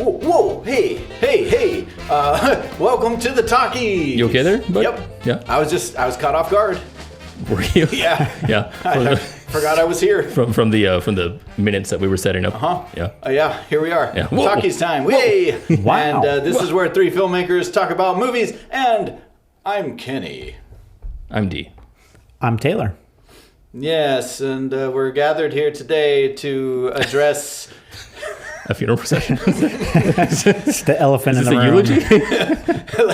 Whoa, hey. Welcome to the talkies. You okay there, bud? Yep. Yeah. I was caught off guard. Were you? Yeah. Yeah. I forgot I was here. From the minutes that we were setting up. Yeah. Yeah, here we are. Yeah. Talkies time. Hey. Wow. And this is where three filmmakers talk about movies, and I'm Kenny. I'm D. I'm Taylor. Yes, and we're gathered here today to address A funeral procession. It's the elephant in Is the this a room.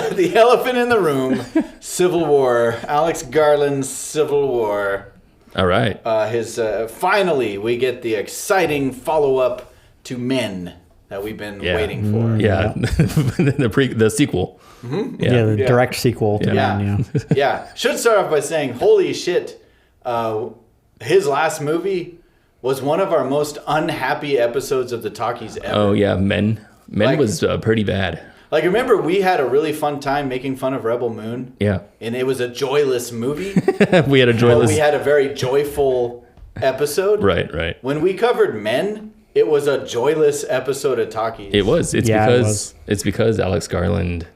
eulogy? the elephant in the room, Civil War, Alex Garland's Civil War. All right. Finally, we get the exciting follow-up to Men that we've been waiting for. Yeah. the sequel. Mm-hmm. Yeah, the direct sequel to Man, yeah. Yeah. Should start off by saying, holy shit, his last movie was one of our most unhappy episodes of the talkies ever. Oh yeah, Men was pretty bad. Like, remember, we had a really fun time making fun of Rebel Moon? Yeah. And it was a joyless movie. We had a joyless. Well, we had a very joyful episode. Right. When we covered Men, it was a joyless episode of talkies. It was. It's was. because Alex Garland,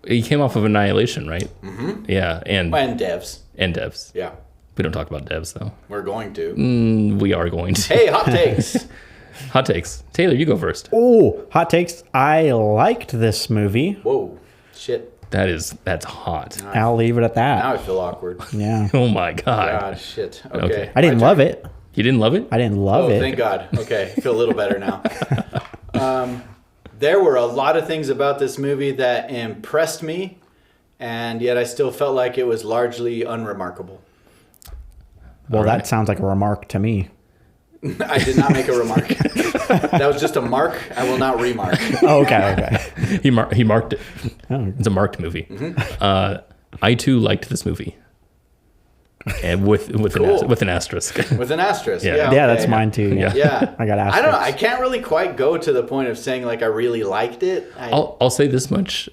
he came off of Annihilation, right? Mm-hmm. Yeah, and Devs. And Devs. Yeah. We don't talk about Devs though. We're going to. We are going to. Hey, hot takes. Hot takes. Taylor, you go first. Oh, hot takes. I liked this movie. Whoa. Shit. That's hot. I'll leave it at Now I that. feel awkward. Yeah. Oh my god. God, shit. Okay. Okay. I didn't My love turn. it. You didn't love it? I didn't love Oh, it. thank God. Okay. Feel a little better now. There were a lot of things about this movie that impressed me, and yet I still felt like it was largely unremarkable. Well, that sounds like a remark to me. I did not make a remark. That was just a mark. I will not remark. Oh, okay. He marked it. Oh. It's a marked movie. Mm-hmm. I too liked this movie, and with Cool. an asterisk. With an asterisk. Yeah. Yeah, Yeah, okay. that's mine too. Yeah. Yeah. I got asked. I don't know. I can't really quite go to the point of saying like I really liked it. I'll say this much: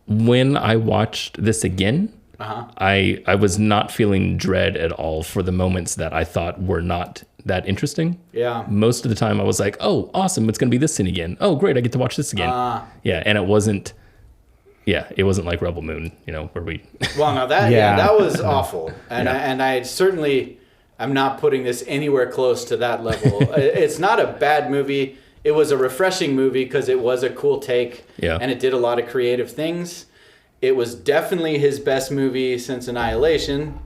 when I watched this again, I was not feeling dread at all for the moments that I thought were not that interesting. Yeah. Most of the time, I was like, "Oh, awesome! It's going to be this scene again. Oh, great! I get to watch this again." Yeah, and it wasn't. Yeah, it wasn't like Rebel Moon, where we. Well, no, that Yeah. that was awful, and Yeah. I certainly am not putting this anywhere close to that level. It's not a bad movie. It was a refreshing movie because it was a cool take, Yeah. and it did a lot of creative things. It was definitely his best movie since Annihilation.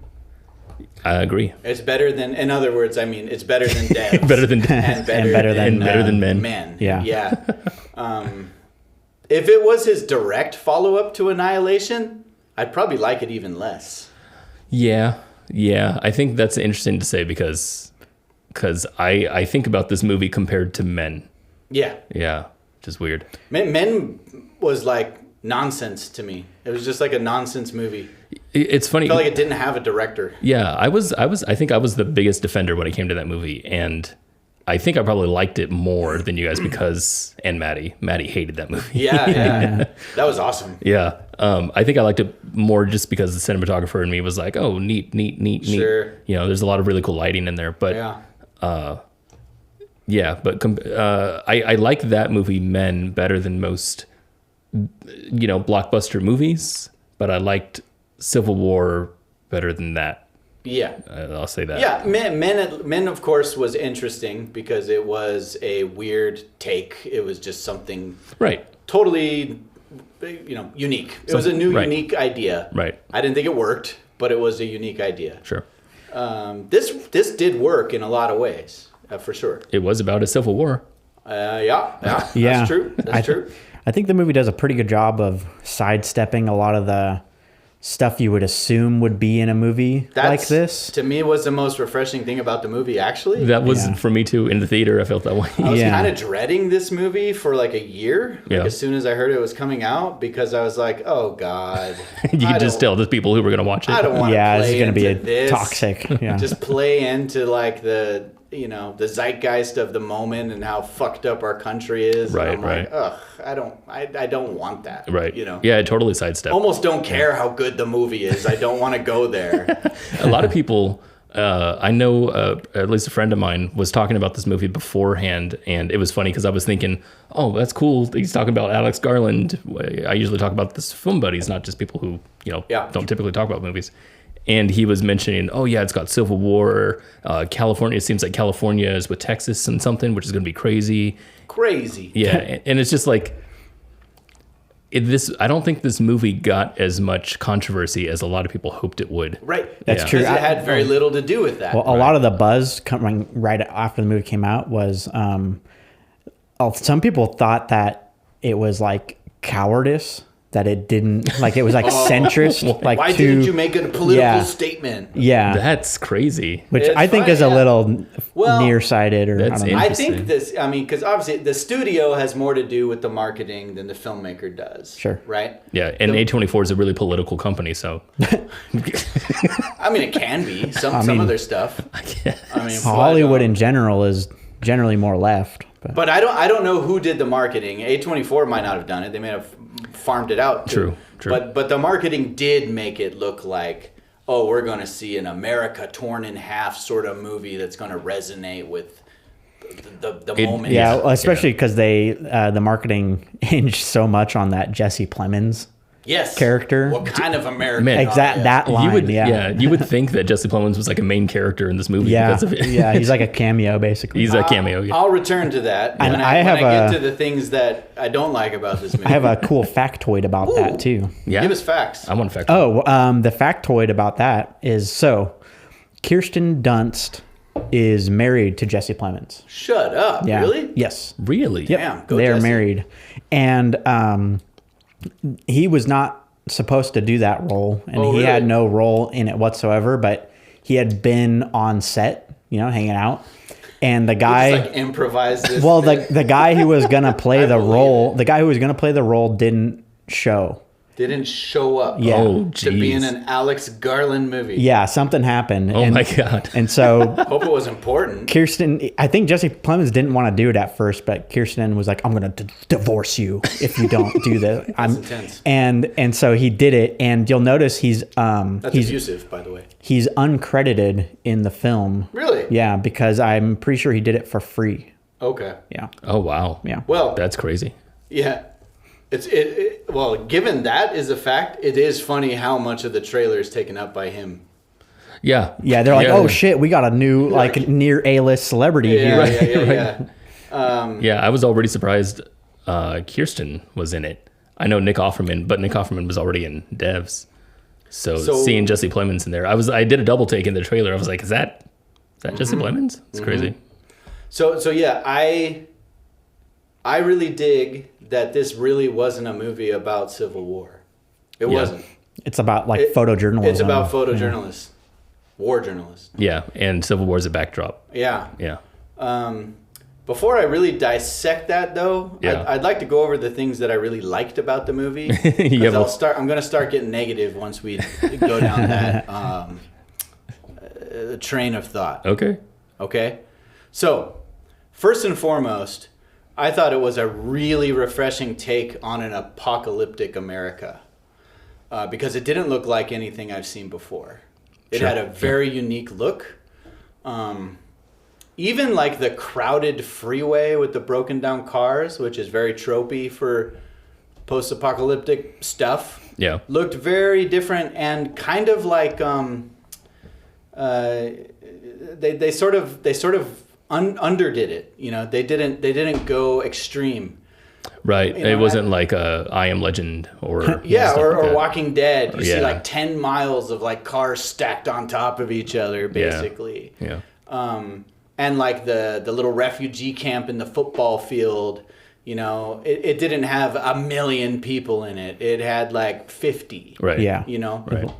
I agree. It's better than, in other words, I mean, it's better than Devs. Better than and better, better than- better than Men. Men. Yeah. Yeah. If it was his direct follow-up to Annihilation, I'd probably like it even less. Yeah. I think that's interesting to say because I think about this movie compared to Men. Yeah. Yeah, which is weird. Men was like nonsense to me. It was just like a nonsense movie. It's funny. I felt like it didn't have a director. Yeah, I think I was the biggest defender when it came to that movie, and I think I probably liked it more than you guys because Maddie hated that movie. Yeah. That was awesome. Yeah. I think I liked it more just because the cinematographer in me was like, oh, neat. Sure. There's a lot of really cool lighting in there, but I like that movie Men better than most blockbuster movies, but I liked Civil War better than that. Yeah. I'll say that. Yeah, Men of course was interesting because it was a weird take. It was just something Right. totally unique. It was a new Right. unique idea. Right. I didn't think it worked, but it was a unique idea. Sure. This did work in a lot of ways, for sure. It was about a civil war. Yeah. That's true. That's true. I think the movie does a pretty good job of sidestepping a lot of the stuff you would assume would be in a movie like this. To me, was the most refreshing thing about the movie, actually. That was Yeah. for me too. In the theater, I felt that way. I was Yeah. kind of dreading this movie for like a year. Yeah. As soon as I heard it was coming out, because I was like, "Oh God!" You could just tell the people who were going to watch it. I don't want to Yeah, play this is going to be into this. toxic. Yeah. Just play into like the zeitgeist of the moment and how fucked up our country is. Right, And I'm right. like, ugh, I don't want that. Right. You know. Yeah, it totally sidestepped. Almost don't care how good the movie is. I don't want to go there. A lot of people I know at least a friend of mine was talking about this movie beforehand, and it was funny because I was thinking, oh, that's cool. He's talking about Alex Garland. I usually talk about this film buddies, not just people who, don't typically talk about movies. And he was mentioning, oh, yeah, it's got Civil War, California. It seems like California is with Texas and something, which is going to be crazy. Crazy. Yeah, and it's just like, I don't think this movie got as much controversy as a lot of people hoped it would. Right. That's true. Because it had very little to do with that. Well, a lot of the buzz coming right after the movie came out was some people thought that it was like cowardice, that it didn't, like it was like centrist. Like why didn't you make a political statement? Yeah. That's crazy. Which It's I think fine, is a little Well, nearsighted, or I that's don't know. I think because obviously the studio has more to do with the marketing than the filmmaker does. Sure. Right? Yeah, and A24 is a really political company, so. I mean, it can be. Some of their stuff. I mean, Hollywood in general is generally more left. But I don't know who did the marketing. A24 might not have done it. They may have farmed it out. True. But the marketing did make it look like, oh, we're going to see an America torn in half sort of movie that's going to resonate with the moment. Yeah, especially because the marketing hinged so much on that Jesse Plemons character. What kind of American? Man, that line. You would think that Jesse Plemons was like a main character in this movie because of it. Yeah, he's like a cameo basically. He's a cameo. Yeah. I'll return to that when I get to the things that I don't like about this movie. I have a cool factoid about that too. Yeah. Give us facts. I want factoid. The factoid about that is Kirsten Dunst is married to Jesse Plemons. Shut up. Yeah. Really? Yes. Really? Yep. Damn, go they are Jesse. married. And he was not supposed to do that role, and he had no role in it whatsoever, but he had been on set, hanging out. And the guy Just, improvised this. well, the guy who was going to play the role didn't show. Didn't show up. Yeah. Oh, To be in jeez. an Alex Garland movie. Yeah, something happened. Oh my God. And so Hope it was important. I think Jesse Plemons didn't want to do it at first, but Kirsten was like, I'm going to divorce you if you don't do this. That's intense. And so he did it. And you'll notice he's abusive, by the way. He's uncredited in the film. Really? Yeah, because I'm pretty sure he did it for free. Okay. Yeah. Oh, wow. Yeah. Well, That's crazy. yeah. Well, given that is a fact, it is funny how much of the trailer is taken up by him. Yeah. Yeah, they're like, oh shit, we got a new near A-list celebrity here. Yeah. Yeah, I was already surprised Kirsten was in it. I know Nick Offerman, but Nick Offerman was already in Devs. So seeing Jesse Plemons in there, I did a double take in the trailer. I was like, is that Jesse Plemons? It's crazy. So yeah, I really dig that this really wasn't a movie about Civil War. It wasn't. It's about photojournalism. It's about photojournalists, war journalists. Yeah, and Civil War is a backdrop. Yeah. Yeah. Before I really dissect that, though, Yeah. I'd like to go over the things that I really liked about the movie. Yeah, I'm going to start getting negative once we go down that train of thought. Okay. So, first and foremost, I thought it was a really refreshing take on an apocalyptic America because it didn't look like anything I've seen before. It had a very unique look. Even like the crowded freeway with the broken down cars, which is very tropey for post-apocalyptic stuff, looked very different and kind of like they sort of underdid it. They didn't go extreme. Right. It wasn't like a I Am Legend or or Walking Dead. You see Yeah. like 10 miles of like cars stacked on top of each other, basically. Yeah. And like the little refugee camp in the football field, it didn't have 1 million people in it. It had like 50. Right. Yeah. Right.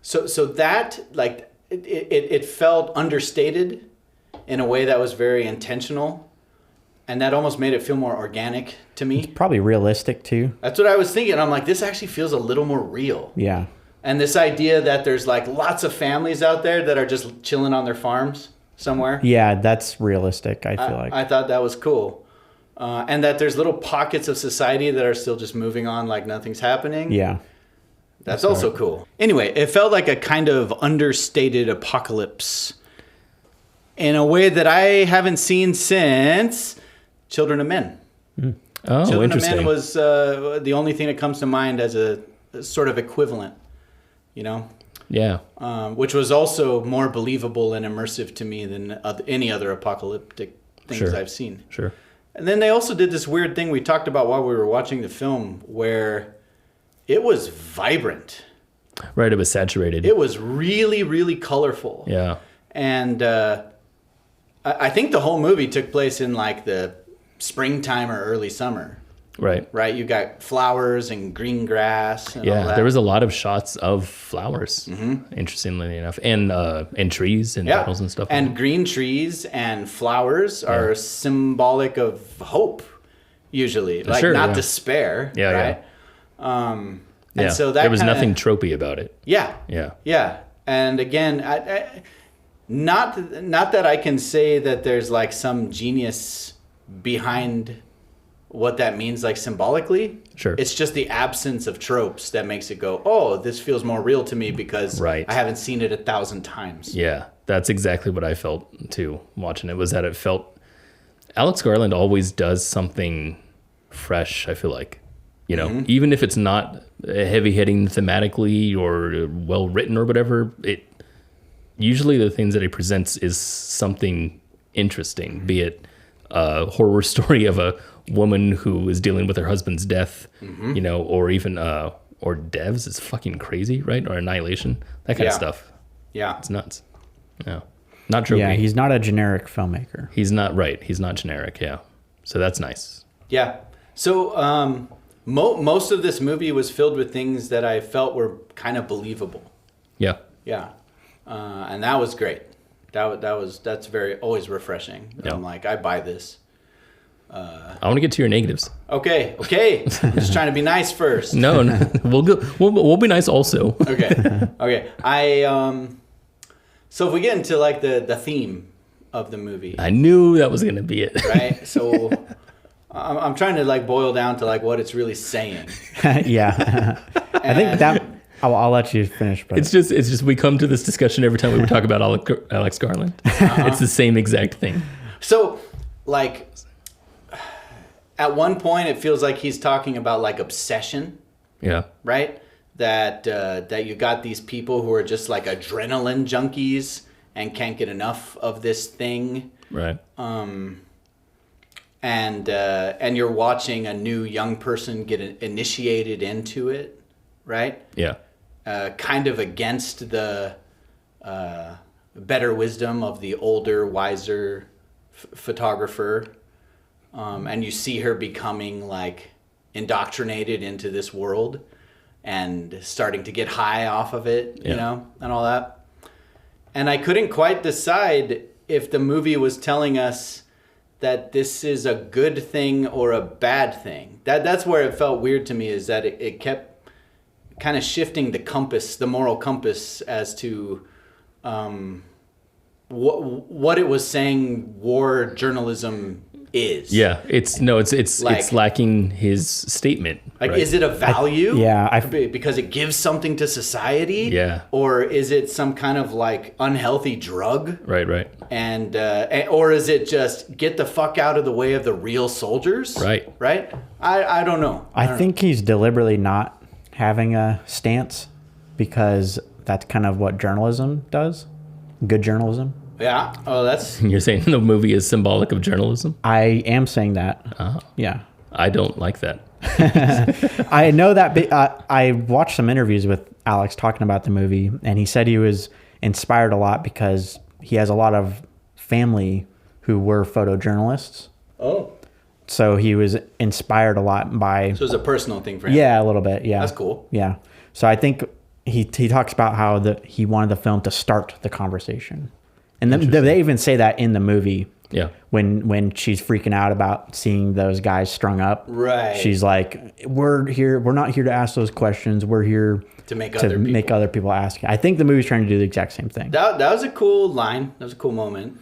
So that like it felt understated in a way that was very intentional. And that almost made it feel more organic to me. Probably realistic too. That's what I was thinking. I'm like, this actually feels a little more real. Yeah. And this idea that there's like lots of families out there that are just chilling on their farms somewhere. Yeah, that's realistic, I feel like. I thought that was cool. And that there's little pockets of society that are still just moving on like nothing's happening. Yeah. That's also cool. Anyway, it felt like a kind of understated apocalypse in a way that I haven't seen since Children of Men. Oh, Children interesting. of Men was the only thing that comes to mind as a sort of equivalent, you know? Yeah. Which was also more believable and immersive to me than any other apocalyptic things Sure. I've seen. Sure. And then they also did this weird thing we talked about while we were watching the film where it was vibrant. Right. It was saturated. It was really, really colorful. Yeah. And I think the whole movie took place in like the springtime or early summer, Right. right? You got flowers and green grass and all Yeah. that. There was a lot of shots of flowers, interestingly enough, and trees and petals and stuff. And green trees and flowers are symbolic of hope, usually, like Sure, not yeah. despair, Yeah, right? yeah. And so that there was kinda- nothing tropey about it. Yeah, Yeah. yeah. And again, not that I can say that there's like some genius behind what that means, like symbolically. Sure. It's just the absence of tropes that makes it go, oh, this feels more real to me because Right. I haven't seen it 1,000 times. Yeah. That's exactly what I felt too watching it, was that it felt Alex Garland always does something fresh, I feel like. You know, even if it's not heavy hitting thematically or well written or whatever, it usually the things that he presents is something interesting, be it a horror story of a woman who is dealing with her husband's death, you know, or even or Devs is fucking crazy, right? Or Annihilation, that kind of Yeah. stuff. Yeah. It's nuts. Yeah. Not tropey. Yeah, he's not a generic filmmaker. He's not right. He's not generic. Yeah. So that's nice. Yeah. So most of this movie was filled with things that I felt were kind of believable. Yeah. Yeah. And that was great. That's very always refreshing. Yeah. I'm like, I buy this. I want to get to your negatives. Okay. I'm just trying to be nice first. No, we'll go. We'll be nice also. Okay. So if we get into like the theme of the movie, I knew that was gonna be it. right? So I'm trying to like boil down to like what it's really saying. Yeah. I think that I'll let you finish, but It's just we come to this discussion every time we talk about Alex Garland. It's the same exact thing. So like at one point it feels like he's talking about like obsession, Yeah. right? That you got these people who are just like adrenaline junkies and can't get enough of this thing. Right. And you're watching a new young person get initiated into it, right? Yeah. Kind of against the better wisdom of the older, wiser photographer. And you see her becoming like indoctrinated into this world and starting to get high off of it, you know, and all that. And I couldn't quite decide if the movie was telling us that this is a good thing or a bad thing. That's where it felt weird to me, is that it kept kind of shifting the compass, the moral compass, as to what it was saying war journalism is. Yeah. It's Like- lacking his statement. Like, right? is it a value? yeah, because it gives something to society? Yeah. Or is it some kind of like unhealthy drug? Right. And or is it just get the fuck out of the way of the real soldiers? Right. Right? I don't know. I think he's deliberately not having a stance because that's kind of what journalism does. Good journalism. Yeah. Oh, that's You're saying the movie is symbolic of journalism? I am saying that. Yeah. I don't like that. I know that I watched some interviews with Alex talking about the movie, and he said he was inspired a lot because he has a lot of family who were photojournalists. oh. So he was inspired a lot by So it's a personal thing for him. yeah, a little bit. Yeah. That's cool. Yeah. So I think he talks about how he wanted the film to start the conversation. And then they even say that in the movie. Yeah. When she's freaking out about seeing those guys strung up. Right. She's like, we're not here to ask those questions. We're here To make to other people. make other people ask. I think the movie's trying to do the exact same thing. That was a cool line. That was a cool moment.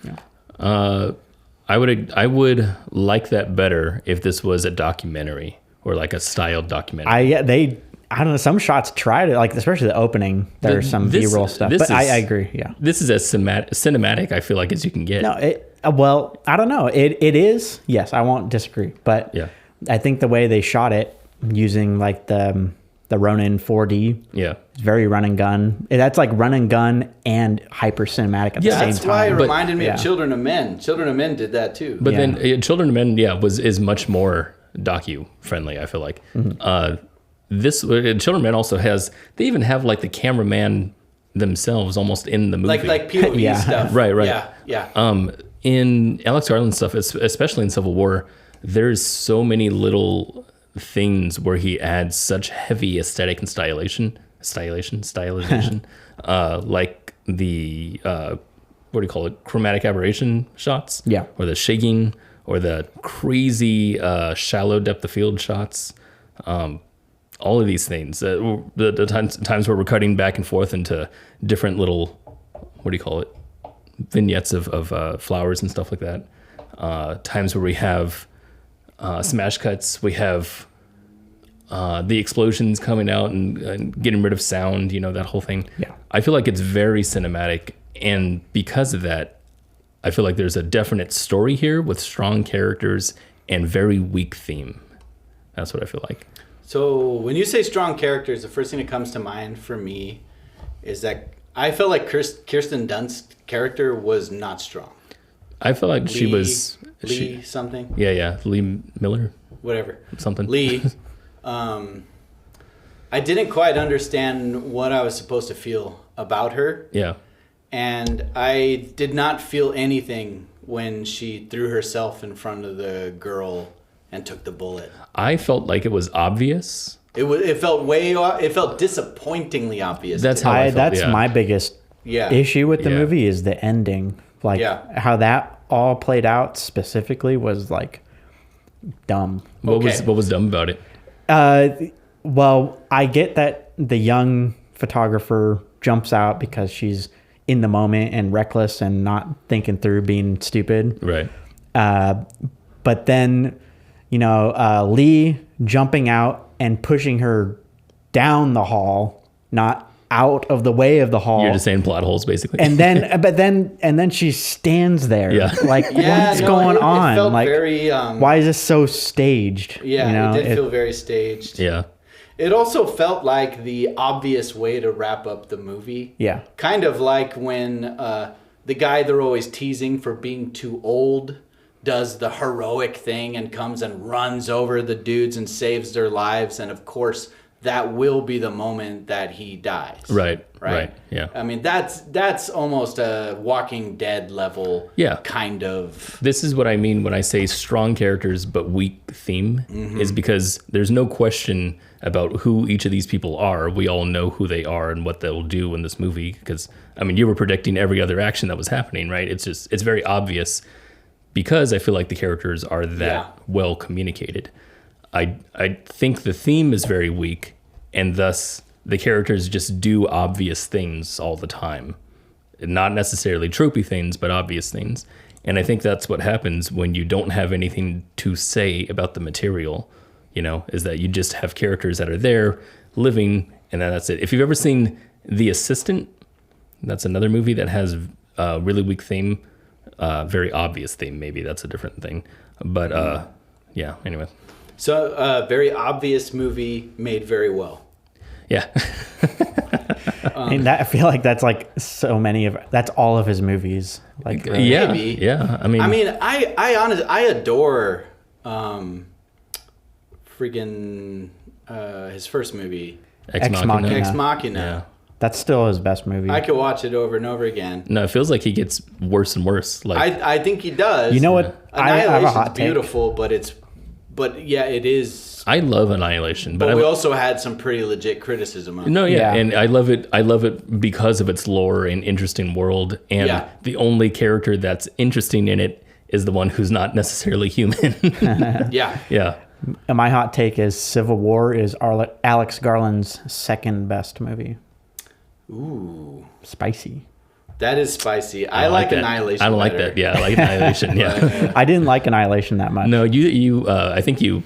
I would like that better if this was a documentary or like a styled documentary. I don't know. Some shots try to like, especially the opening. There's some B-roll stuff, but I agree. Yeah, this is as cinematic I feel like as you can get. No, well, I don't know. It is. Yes, I won't disagree, but Yeah. I think the way they shot it using like the Ronin 4D, Yeah, it's very run and gun. That's like run and gun and hyper cinematic at the same That's why it time. reminded me yeah. of Children of Men. Children of Men did that too. but Yeah. then Children of Men, is much more docu friendly. I feel like this Children of Men also has. They even have like the cameraman themselves almost in the movie, like POV Yeah. stuff. Right. Yeah. In Alex Garland stuff, especially in Civil War, there's so many little things where he adds such heavy aesthetic and stylization, like the what do you call it, chromatic aberration shots, Yeah. or the shaking, or the crazy shallow depth of field shots. All of these things, the times where we're cutting back and forth into different little, what do you call it, vignettes of flowers and stuff like that. Times where we have smash cuts, we have the explosions coming out and getting rid of sound, that whole thing. Yeah. I feel like it's very cinematic, and because of that, I feel like there's a definite story here with strong characters and very weak theme. That's what I feel like. So when you say strong characters, the first thing that comes to mind for me is that I felt like Kirsten Dunst's character was not strong. I feel like she was Lee something. Yeah, Lee Miller, Whatever. something. Lee. I didn't quite understand what I was supposed to feel about her. Yeah. And I did not feel anything when she threw herself in front of the girl and took the bullet. I felt like it was obvious. It felt disappointingly obvious. That's to me. how I felt, That's yeah. my biggest Yeah. issue with the Yeah. movie is the ending. Like how that all played out specifically was like dumb. What Okay. was dumb about it? Well, I get that the young photographer jumps out because she's in the moment and reckless and not thinking through being stupid. Right. But then, Lee jumping out and pushing her down the hall, not out of the way of the hall. You're just saying plot holes, basically. and then she stands there. Yeah. Like, what's going on? It felt Like, very, why is this so staged? yeah, it did feel very staged. yeah. It also felt like the obvious way to wrap up the movie. Yeah. Kind of like when the guy they're always teasing for being too old does the heroic thing and comes and runs over the dudes and saves their lives. And of course, that will be the moment that he dies. Right. Yeah. I mean, that's almost a Walking Dead level kind of. This is what I mean when I say strong characters but weak theme, is because there's no question about who each of these people are. We all know who they are and what they'll do in this movie, because I mean, you were predicting every other action that was happening, right? It's very obvious because I feel like the characters are that well communicated. I think the theme is very weak, and thus the characters just do obvious things all the time. Not necessarily tropey things, but obvious things. And I think that's what happens when you don't have anything to say about the material, is that you just have characters that are there living, and then that's it. If you've ever seen The Assistant, that's another movie that has a really weak theme, very obvious theme. Maybe that's a different thing. But yeah, anyway. So, very obvious movie made very well. Yeah. And I feel like that's like that's all of his movies. Like, Yeah. Maybe. Yeah. I mean, I honestly, I adore freaking his first movie, Ex Ex Machina. Machina. Ex Machina. Yeah. that's still his best movie. I could watch it over and over again. No, it feels like he gets worse and worse. Like, I think he does. You know what? I have a Annihilation's hot take. beautiful, but yeah, it is. I love Annihilation, But but we I, also had some pretty legit criticism on it. no, yeah, Yeah. and I love it. I love it because of its lore and interesting world. And Yeah. the only character that's interesting in it is the one who's not necessarily human. Yeah. Yeah. And my hot take is Civil War is Alex Garland's second best movie. Ooh, Spicy. that is spicy. I like that. Annihilation. I don't like better. that. Yeah, I like Annihilation. Yeah. I didn't like Annihilation that much. No, you. I think you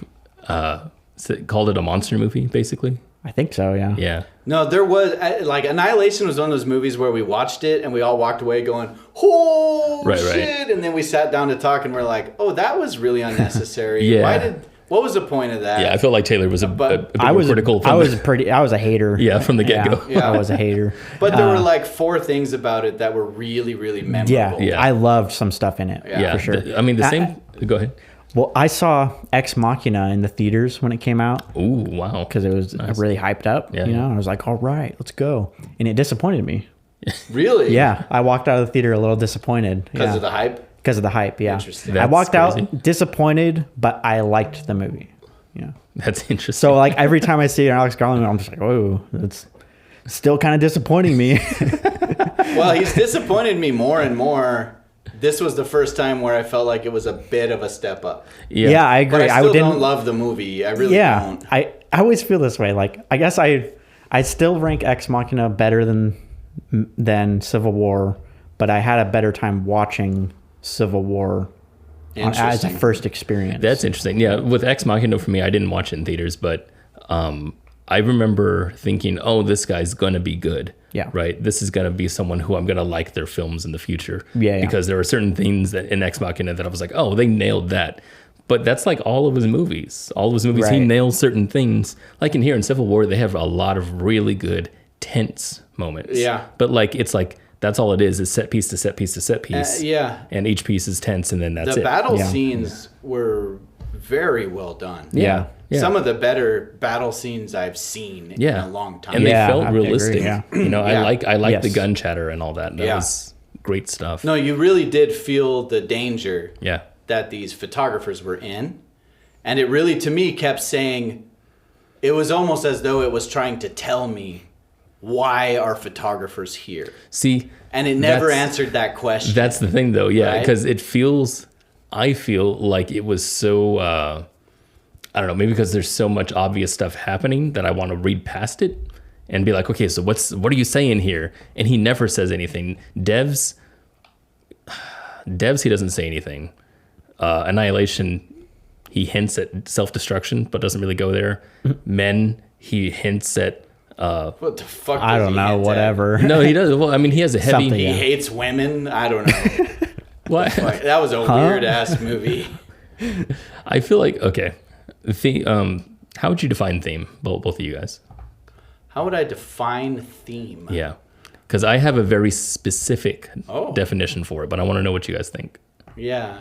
called it a monster movie, basically. I think so. Yeah. Yeah. No, there was like Annihilation was one of those movies where we watched it and we all walked away going, "Oh Right, shit!" And then we sat down to talk and we're like, "Oh, that was really unnecessary. Yeah. What was the point of that?" Yeah, I felt like Taylor was a bit I more was critical. I was a hater. Yeah, from the get-go. Yeah. I was a hater. But there were like 4 things about it that were really, really memorable. Yeah, I loved some stuff in it. Yeah, for sure. I mean, the same. Go ahead. Well, I saw Ex Machina in the theaters when it came out Ooh, wow. because it was really hyped up. Yeah. You know, I was like, all right, let's go. And it disappointed me. Really? Yeah, I walked out of the theater a little disappointed. Because of the hype? Because of the hype, yeah. Interesting. I That's walked crazy. out disappointed, but I liked the movie. Yeah. That's interesting. So like every time I see an Alex Garland, I'm just like, whoa, it's still kind of disappointing me. Well, he's disappointed me more and more. This was the first time where I felt like it was a bit of a step up. Yeah, I agree. But I still didn't don't love the movie. I really don't. I always feel this way. Like I guess I still rank Ex Machina better than Civil War, but I had a better time watching Civil War as a Interesting. first experience. That's interesting. Yeah, with Ex Machina for me, I didn't watch it in theaters, but I remember thinking, "Oh, this guy's gonna be good." Yeah. Right. This is gonna be someone who I'm gonna like their films in the future. Yeah. Because there were certain things that in Ex Machina that I was like, "Oh, they nailed that." But that's like all of his movies. All of his movies, he Right. nails certain things. Like in here in Civil War, they have a lot of really good tense moments. Yeah. But like it's like that's all it is set piece to set piece to set piece. Yeah. And each piece is tense, and then that's The it. battle Yeah. scenes were very well done. Yeah. Yeah. Some of the better battle scenes I've seen in a long time. And Yeah, they felt I agree, realistic. yeah. You know, Yeah. I like the Yes. gun chatter and all that. That Yeah. was great stuff. No, you really did feel the danger Yeah. that these photographers were in. And it really, to me, kept saying, it was almost as though it was trying to tell me, why are photographers here? See, And it never that's- answered that question. That's the thing, though. Yeah, Right? because I feel like it was so. I don't know. Maybe because there's so much obvious stuff happening that I want to read past it and be like, okay, so what are you saying here? And he never says anything. Devs, he doesn't say anything. Annihilation, he hints at self-destruction, but doesn't really go there. Men, he hints at. What the fuck? I does don't he know, hint at? whatever. No, he does. Well, I mean, he has a heavy. Something, He yeah. hates women. I don't know. What? Like, that was a weird ass movie. I feel like okay. How would you define theme, both of you guys? How would I define theme? Yeah, because I have a very specific Oh. definition for it, but I want to know what you guys think. Yeah.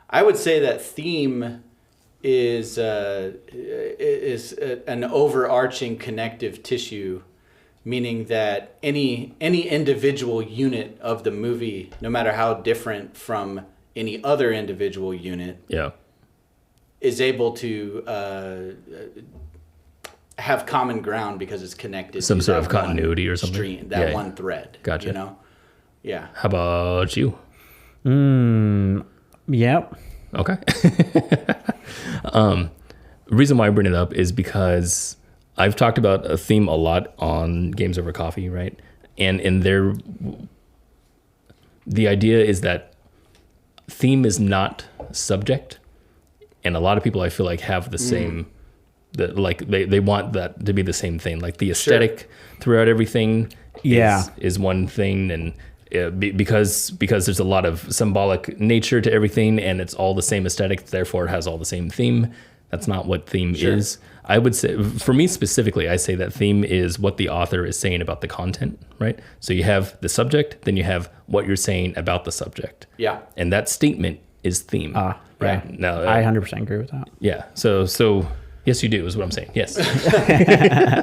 I would say that theme is an overarching connective tissue, meaning that any individual unit of the movie, no matter how different from any other individual unit, Yeah, is able to have common ground because it's connected. Some to sort that of continuity one or something? Stream, that Yeah. one thread. Gotcha. You know. Yeah. how about you? Yep. Okay. The reason why I bring it up is because I've talked about a theme a lot on Games Over Coffee, right? And in there, the idea is that theme is not subject, and a lot of people I feel like have the same. Like they want that to be the same thing. Like the aesthetic throughout everything Yeah. is one thing, and because there's a lot of symbolic nature to everything, and it's all the same aesthetic, therefore it has all the same theme. That's not what theme is. I would say, for me specifically, I say that theme is what the author is saying about the content, right? So you have the subject, then you have what you're saying about the subject. Yeah. And that statement is theme. Yeah. Right. Now, I 100% agree with that. yeah. So yes, you do is what I'm saying. Yes.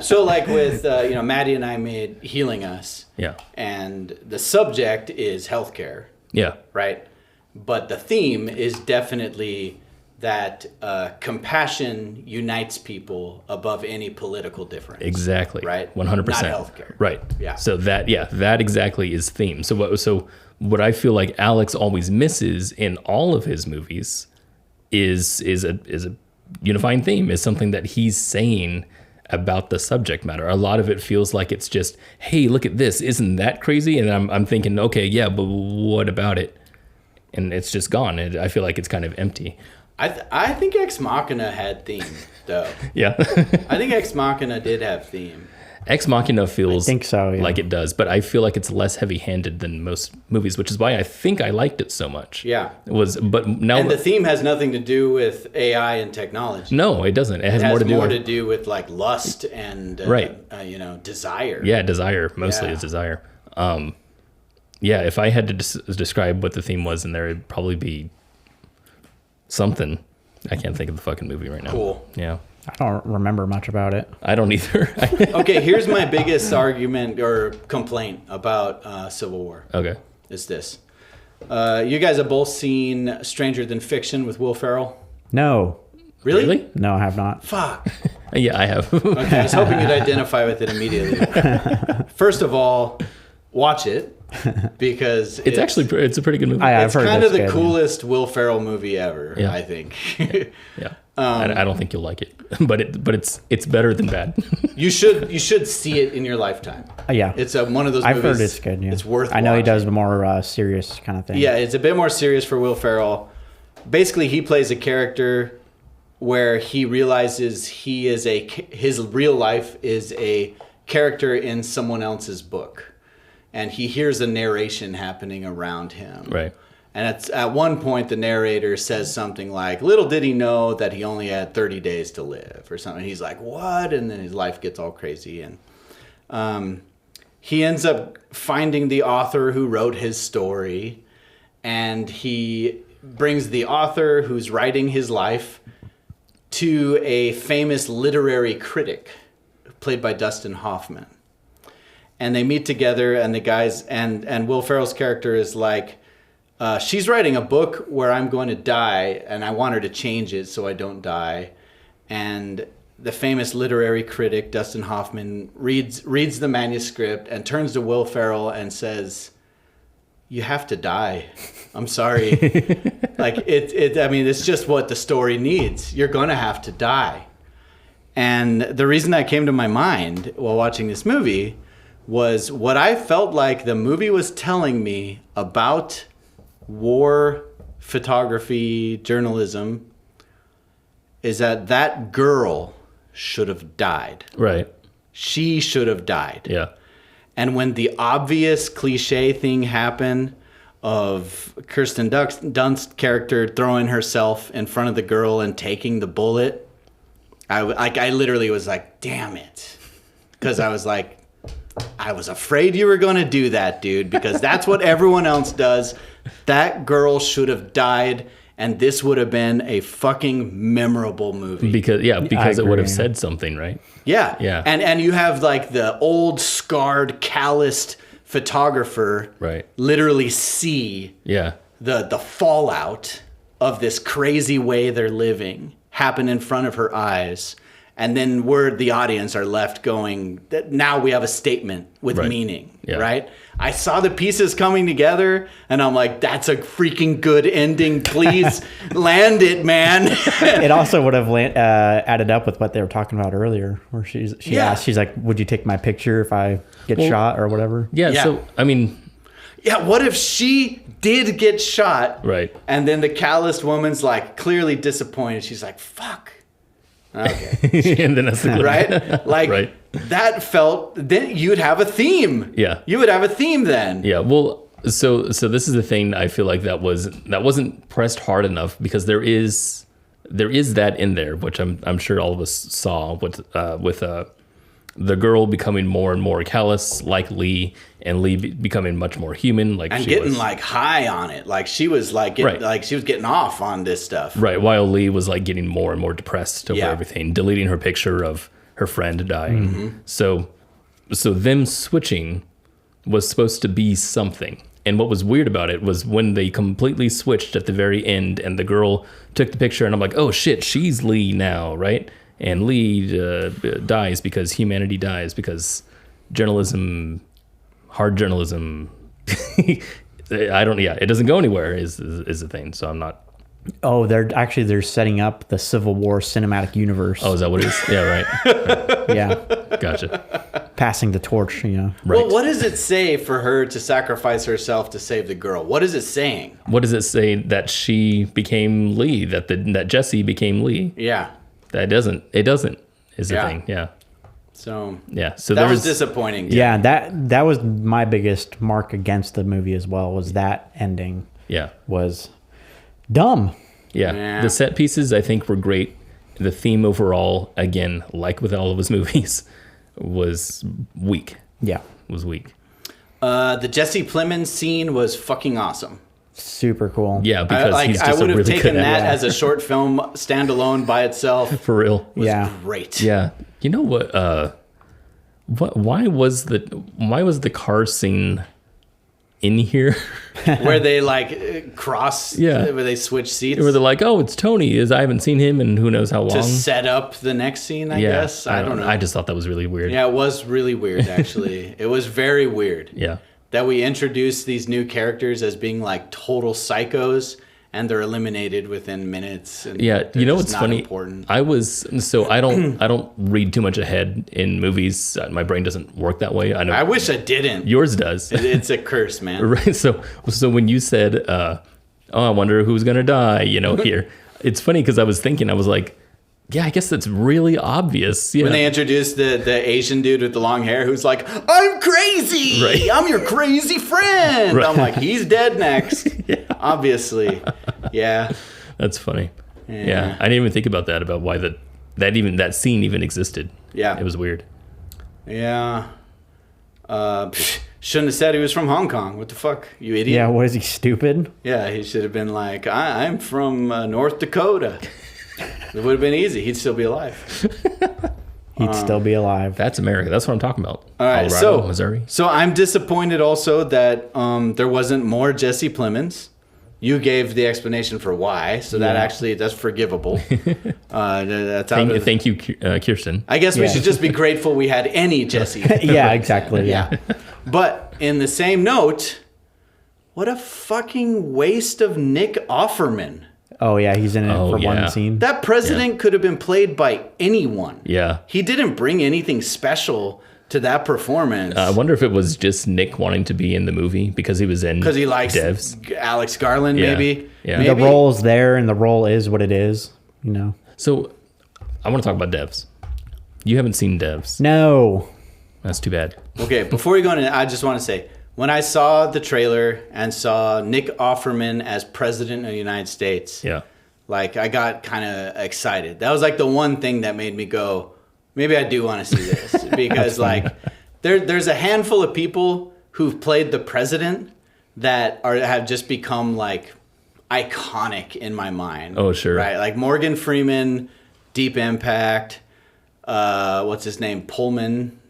So like with Maddie and I made Healing Us. Yeah. And the subject is healthcare, Yeah. right? But the theme is definitely that compassion unites people above any political difference. Exactly. Right? 100%. Not healthcare. Right. Yeah. So that exactly is theme. So what I feel like Alex always misses in all of his movies is a unifying theme, is something that he's saying about the subject matter. A lot of it feels like it's just, hey, look at this, isn't that crazy? And I'm thinking, okay, yeah, but what about it? And it's just gone. I feel like it's kind of empty. I think Ex Machina had theme, though. Yeah. I think Ex Machina did have theme. Ex Machina feels I think so, yeah. like it does, but I feel like it's less heavy-handed than most movies, which is why I think I liked it so much. Yeah. But now And the theme has nothing to do with AI and technology. no, it doesn't. It has It has more to do with with like lust and Right. Desire. yeah, desire. Mostly Yeah. is desire. Yeah, if I had to describe what the theme was in there, it'd probably be something. I can't think of the fucking movie right now. Cool. Yeah. I don't remember much about it. I don't either. Okay, here's my biggest argument or complaint about Civil War. Okay. Is this. You guys have both seen Stranger Than Fiction with Will Ferrell? No. Really? No, I have not. Fuck. Yeah, I have. Okay, I was hoping you'd identify with it immediately. First of all, watch it because It's a pretty good movie. I've it's heard kind of it's the good. coolest Will Ferrell movie ever, Yeah. I think. Yeah. I don't think you'll like it, but it's better than bad. You should see it in your lifetime. Yeah. It's one of those I've movies. heard it's good. Yeah. It's worth I know he watching. does more serious kind of thing. Yeah, it's a bit more serious for Will Ferrell. Basically, he plays a character where he realizes his real life is a character in someone else's book, and he hears a narration happening around him. Right. And at one point, the narrator says something like, "Little did he know that he only had 30 days to live," or something. He's like, "What?" And then his life gets all crazy, and he ends up finding the author who wrote his story, and he brings the author who's writing his life to a famous literary critic played by Dustin Hoffman. And they meet together, and the guys and Will Ferrell's character is like, she's writing a book where I'm going to die, and I want her to change it so I don't die. And the famous literary critic Dustin Hoffman reads the manuscript and turns to Will Ferrell and says, "You have to die. I'm sorry." Like I mean, it's just what the story needs. You're gonna have to die. And the reason that came to my mind while watching this movie was what I felt like the movie was telling me about war photography journalism is that girl should have died. Right. She should have died. Yeah. And when the obvious cliche thing happened of Kirsten Dunst's character throwing herself in front of the girl and taking the bullet, I literally was like, damn it. Because I was like, I was afraid you were going to do that, dude, because that's what everyone else does. That girl should have died, and this would have been a fucking memorable movie. Because it would agree. have said something, right? Yeah. Yeah. And you have like the old scarred, calloused photographer Right. literally see Yeah. the fallout of this crazy way they're living happen in front of her eyes. And then we're the audience are left going, that now we have a statement with Right. meaning, Yeah. right? I saw the pieces coming together, and I'm like, that's a freaking good ending. Please land it, man. It also would have added up with what they were talking about earlier, where she Yeah. asked, she's like, "Would you take my picture if I get shot or whatever?" Yeah. Yeah. So, I mean, Yeah, what if she did get shot? Right. And then the calloused woman's like clearly disappointed. She's like, fuck. Okay. and then that's the clip. Right? Like Right. that felt, then you'd have a theme. Yeah. You would have a theme then. Yeah, well, so this is the thing. I feel like that wasn't pressed hard enough because there is that in there, which I'm sure all of us saw with the girl becoming more and more callous, like Lee, and Lee becoming much more human, like And she getting was. like high on it. Like she was like, Right. like she was getting off on this stuff. Right, while Lee was like getting more and more depressed over Yeah. everything, deleting her picture of her friend dying. Mm-hmm. So them switching was supposed to be something. And what was weird about it was when they completely switched at the very end and the girl took the picture and I'm like, oh shit, she's Lee now, right? And Lee dies because humanity dies because journalism, hard journalism, it doesn't go anywhere is the thing. So I'm not Oh, they're setting up the Civil War cinematic universe. Oh, is that what it is? Yeah, right. Yeah, Gotcha. passing the torch. Right. Well, what does it say for her to sacrifice herself to save the girl? What is it saying? What does it say that she became Lee? That Jesse became Lee? Yeah. That doesn't. It doesn't. Is the Yeah. thing. Yeah. So Yeah. So that there was disappointing. Yeah, that was my biggest mark against the movie as well. Was that ending Yeah. was dumb. Yeah. Yeah. The set pieces I think were great. The theme overall, again, like with all of his movies, was weak. Yeah, Was weak. The Jesse Plemons scene was fucking awesome. super cool. Yeah, because he's I just a would have really taken good that actor. as a short film standalone by itself. For real. Yeah. Great. Yeah. You know what? Why was the car scene in here? Where they like cross, Yeah. where they switch seats Where they're like, "Oh, it's Tony." I haven't seen him in who knows how long. to set up the next scene, I guess. I don't know. I just thought that was really weird. Yeah, it was really weird, actually. It was very weird. Yeah. That we introduced these new characters as being like total psychos, and they're eliminated within minutes. And Yeah, they're you know just what's not funny? important. I don't read too much ahead in movies. My brain doesn't work that way. I know I wish I didn't. yours does. It's a curse, man. Right. So when you said, "Oh, I wonder who's gonna die," here, it's funny because I was like, yeah, I guess that's really obvious. Yeah. When they introduced the Asian dude with the long hair who's like, "I'm crazy. Right. I'm your crazy friend." Right. I'm like, he's dead next. Yeah. Obviously. Yeah. That's funny. Yeah. Yeah. I didn't even think about that. About why that scene even existed. Yeah. It was weird. Yeah. Shouldn't have said he was from Hong Kong. What the fuck, you idiot? Yeah, what is he, stupid? Yeah, he should have been like, I'm from North Dakota. It would have been easy. He'd still be alive. He'd still be alive. That's America. That's what I'm talking about. All right, Colorado, Missouri. So I'm disappointed also that there wasn't more Jesse Plemons. You gave the explanation for why, so that's forgivable. That's out of, Thank you, Kirsten. I guess we Yeah. should just be grateful we had any Jesse. Yeah, exactly. Yeah. But in the same note, what a fucking waste of Nick Offerman. Oh yeah, he's in it for yeah. one scene. That president could have been played by anyone. Yeah. He didn't bring anything special to that performance. I wonder if it was just Nick wanting to be in the movie because he was in Because he likes Devs. Alex Garland, Yeah. maybe. Yeah. Maybe. The role's there, and the role is what it is. You know. So I want to talk about Devs. You haven't seen Devs. No. That's too bad. Okay, before we go into, I just want to say, when I saw the trailer and saw Nick Offerman as president of the United States, Yeah. like I got kind of excited. That was like the one thing that made me go, maybe I do want to see this because like there's a handful of people who've played the president that have just become like iconic in my mind. Oh, sure. Right, like Morgan Freeman, Deep Impact. What's his name?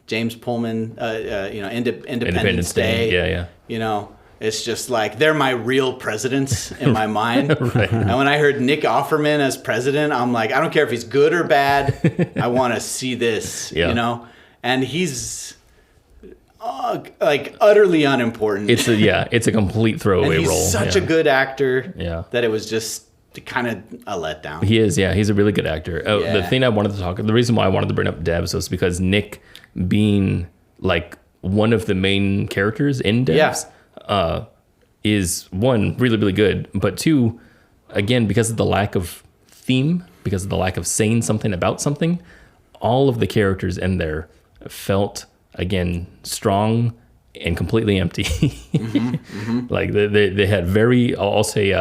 James Pullman. Independence Day. Yeah, yeah. You know, it's just like they're my real presidents in my mind. Right. And when I heard Nick Offerman as president, I'm like, I don't care if he's good or bad. I want to see this, Yeah. you know? And he's like utterly unimportant. It's a complete and throwaway he's role. such yeah. a good actor Yeah. that it was just kind of a letdown. He is, yeah. He's a really good actor. The Yeah. thing I wanted to the reason why I wanted to bring up Devs was because Nick being like one of the main characters in Devs is one, really, really good. But two, again, because of the lack of theme, because of the lack of saying something about something, all of the characters in there felt, again, strong and completely empty. Like they had very, I'll say,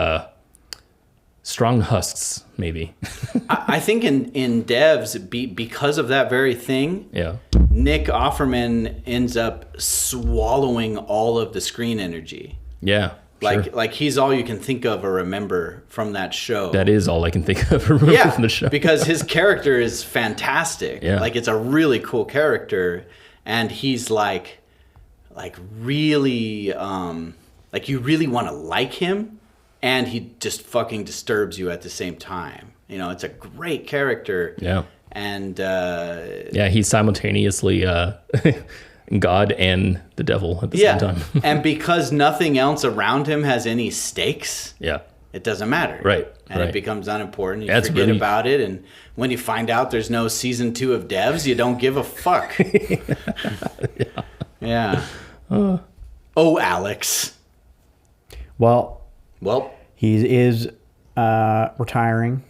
strong husks, maybe. I think in Devs, because of that very thing, Yeah. Nick Offerman ends up swallowing all of the screen energy. Yeah. Like sure. like he's all you can think of or remember from that show. That is all I can think of from the show. Because his character is fantastic. Yeah. Like it's a really cool character, and he's like really like you really want to like him, and he just fucking disturbs you at the same time. You know, it's a great character. Yeah. And Yeah, he's simultaneously God and the devil at the same time. and because nothing else around him has any stakes, Yeah. it doesn't matter. Right, And right. it becomes unimportant. You That's forget really- about it. And when you find out there's no season 2 of Devs, you don't give a fuck. Yeah. Oh, Alex. Well, Well, he is retiring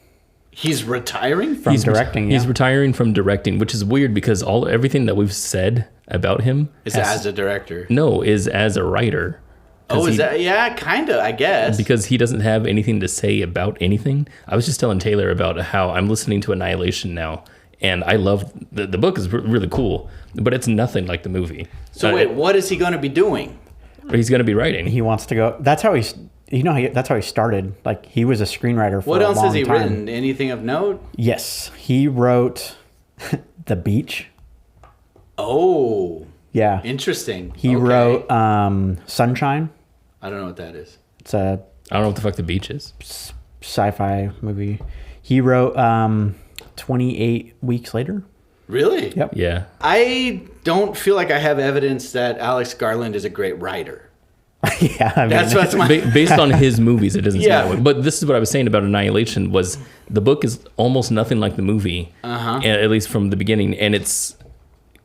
he's retiring from directing. He's yeah. retiring from directing, which is weird because everything that we've said about him is as a director. is as a writer. Oh, is that? Yeah, kind of, I guess. Because he doesn't have anything to say about anything. I was just telling Taylor about how I'm listening to Annihilation now, and I love the book is really cool, but it's nothing like the movie. So wait, what is he going to be doing? He's going to be writing. He wants to go. That's how he's. That's how he started. Like he was a screenwriter for What a else long has he time. written? Anything of note? Yes, he wrote The Beach. Oh, Yeah, interesting. he Okay. wrote Sunshine. I don't know what that is. It's a I don't know what the fuck the beach is. sci-fi movie. He wrote 28 Weeks Later. Really? Yep. Yeah. I don't feel like I have evidence that Alex Garland is a great writer. Yeah, I mean, That's my. Based on his movies, it doesn't Yeah. seem that way. But this is what I was saying about Annihilation was the book is almost nothing like the movie, at least from the beginning. And it's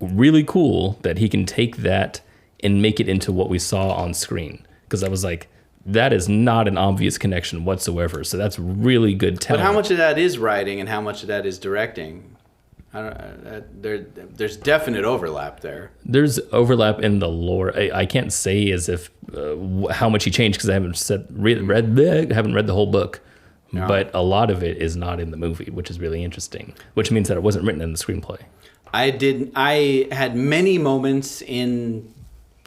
really cool that he can take that and make it into what we saw on screen. Because I was like, that is not an obvious connection whatsoever. So that's really good But telling. how much of that is writing and how much of that is directing? I don't. There's definite overlap there. There's overlap in the lore. I can't say as if how much he changed because I haven't haven't read the whole book. No. But a lot of it is not in the movie, which is really interesting. Which means that it wasn't written in the screenplay. I had many moments in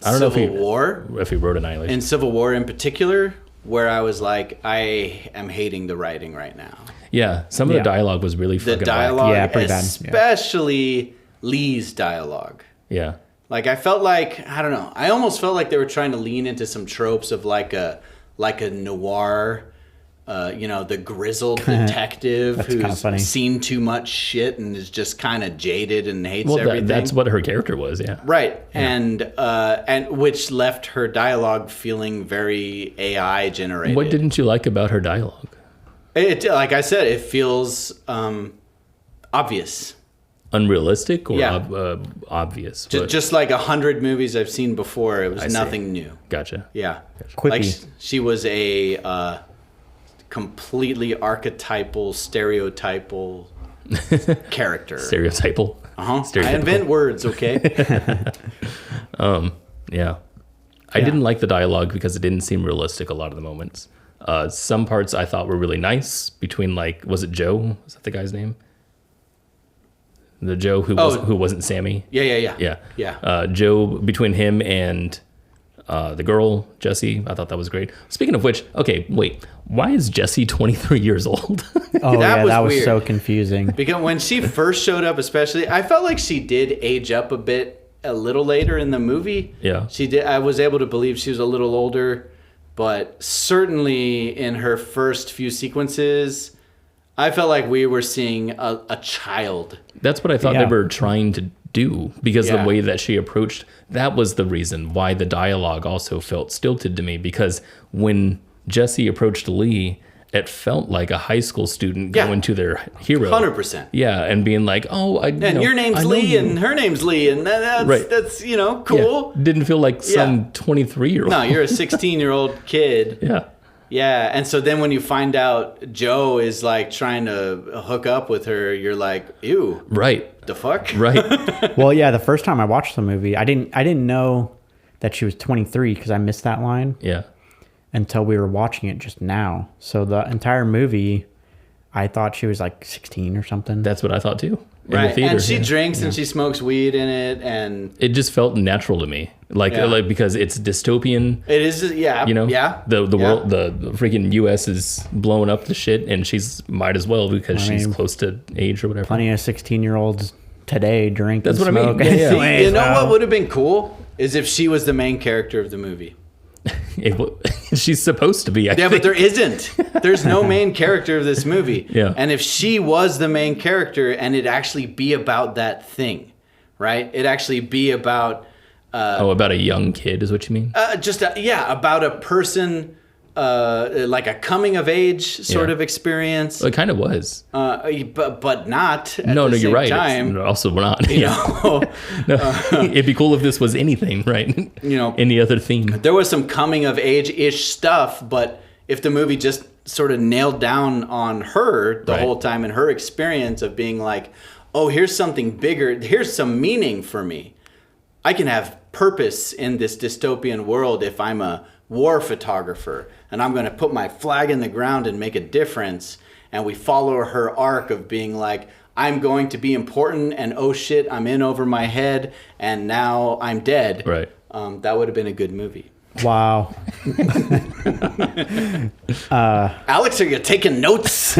I don't know Civil if he War, if he wrote Annihilation. in Civil War in particular, where I was like, I am hating the writing right now. Yeah, some of Yeah. the dialogue was really The fucking dialogue, Yeah, pretty bad, yeah. especially Lee's dialogue. whack. Yeah. Like I felt like I don't know. I almost felt like they were trying to lean into some tropes of like a noir, the grizzled detective That's kinda who's funny. seen too much shit and is just kind of jaded and hates Well, everything. that's what her character was. Yeah. Right, and which left her dialogue feeling very AI generated. What didn't you like about her dialogue? It, like I said, it feels obvious. Unrealistic or Yeah. obvious? Just like 100 movies I've seen before, it was see. nothing new. Gotcha. Yeah, Quippy. like she was a completely archetypal, stereotypal character. Stereotypal. I Stereotypical. invent words, okay? Yeah. I didn't like the dialogue because it didn't seem realistic a lot of the moments. Some parts I thought were really nice between was it Joe? Was that the guy's name? The Joe who wasn't Sammy. Yeah. Joe, between him and the girl, Jesse, I thought that was great. Speaking of which, okay, wait. Why is Jesse 23 years old? Oh That yeah, was that was weird. so confusing. Because when she first showed up, especially, I felt like she did age up a little later in the movie. Yeah. She did. I was able to believe she was a little older, but certainly in her first few sequences, I felt like we were seeing a child. That's what I thought Yeah. they were trying to do because Yeah. the way that she approached, that was the reason why the dialogue also felt stilted to me because when Jesse approached Lee, it felt like a high school student Yeah. going to their hero. 100%. Yeah, and being like, "Oh, And your name's Lee, and her name's Lee, and that's Right. cool. Didn't feel like some Yeah. 23-year-old. No, you're a 16-year-old kid. Yeah, Yeah, and so then when you find out Joe is like trying to hook up with her, you're like, ew, right, the fuck? right. Well, yeah, the first time I watched the movie, I didn't know that she was 23 because I missed that line Yeah, until we were watching it just now. So the entire movie, I thought she was like 16 or something. that's what I thought too. In the Right, theater, and she yeah. drinks and she smokes weed in it, and It just felt natural to me, like because it's dystopian. it is, yeah, You know, yeah, the yeah. world, the freaking U.S. is blowing up the shit, and she's might as well because she's mean, close to age or whatever. Plenty of 16-year-olds today drink That's and what I mean. smoke. Yeah, yeah. Anyways, You know so- what would have been cool is if she was the main character of the movie. She's supposed to be. Yeah, but there isn't. There's no main character of this movie. Yeah. And if she was the main character and it actually be about that thing, right? It actually be about about a young kid is what you mean? about a person like a coming of age sort Yeah. of experience, Well, it kind of was. but not. At No, the you're same right. Time, It's also not. you Yeah. know, No, it'd be cool if this was anything, right? You know, any other theme. there was some coming of age ish stuff, but if the movie just sort of nailed down on her the Right. whole time and her experience of being like, oh, here's something bigger, here's some meaning for me. I can have purpose in this dystopian world if I'm a war photographer and I'm going to put my flag in the ground and make a difference. And we follow her arc of being like, I'm going to be important and oh shit, I'm in over my head and now I'm dead. Right. That would have been a good movie. Wow. Alex, are you taking notes?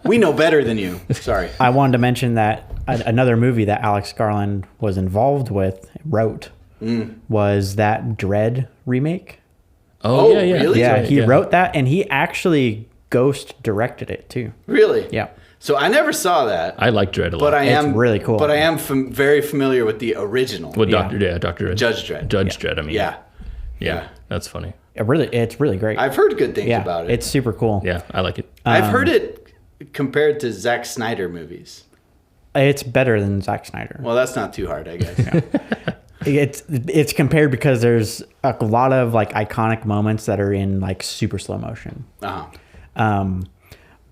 We know better than you. Sorry. I wanted to mention that another movie that Alex Garland was involved with, wrote, was that Dread remake. Oh, Oh, yeah, yeah. really? Yeah, That's right, he wrote that, and he actually ghost directed it too. Really? Yeah. So I never saw that, I like Dredd a lot. but I It's am really cool. But I am very familiar with the original. With Yeah. Dr. Judge Dredd. Judge Dredd, I mean. Yeah. Yeah, that's funny. It's really great. I've heard good things yeah, about it. it's super cool. Yeah, I like it. I've heard it compared to Zack Snyder movies. It's better than Zack Snyder. Well, that's not too hard, I guess. It's compared because there's a lot of like iconic moments that are in like super slow motion. Uh-huh.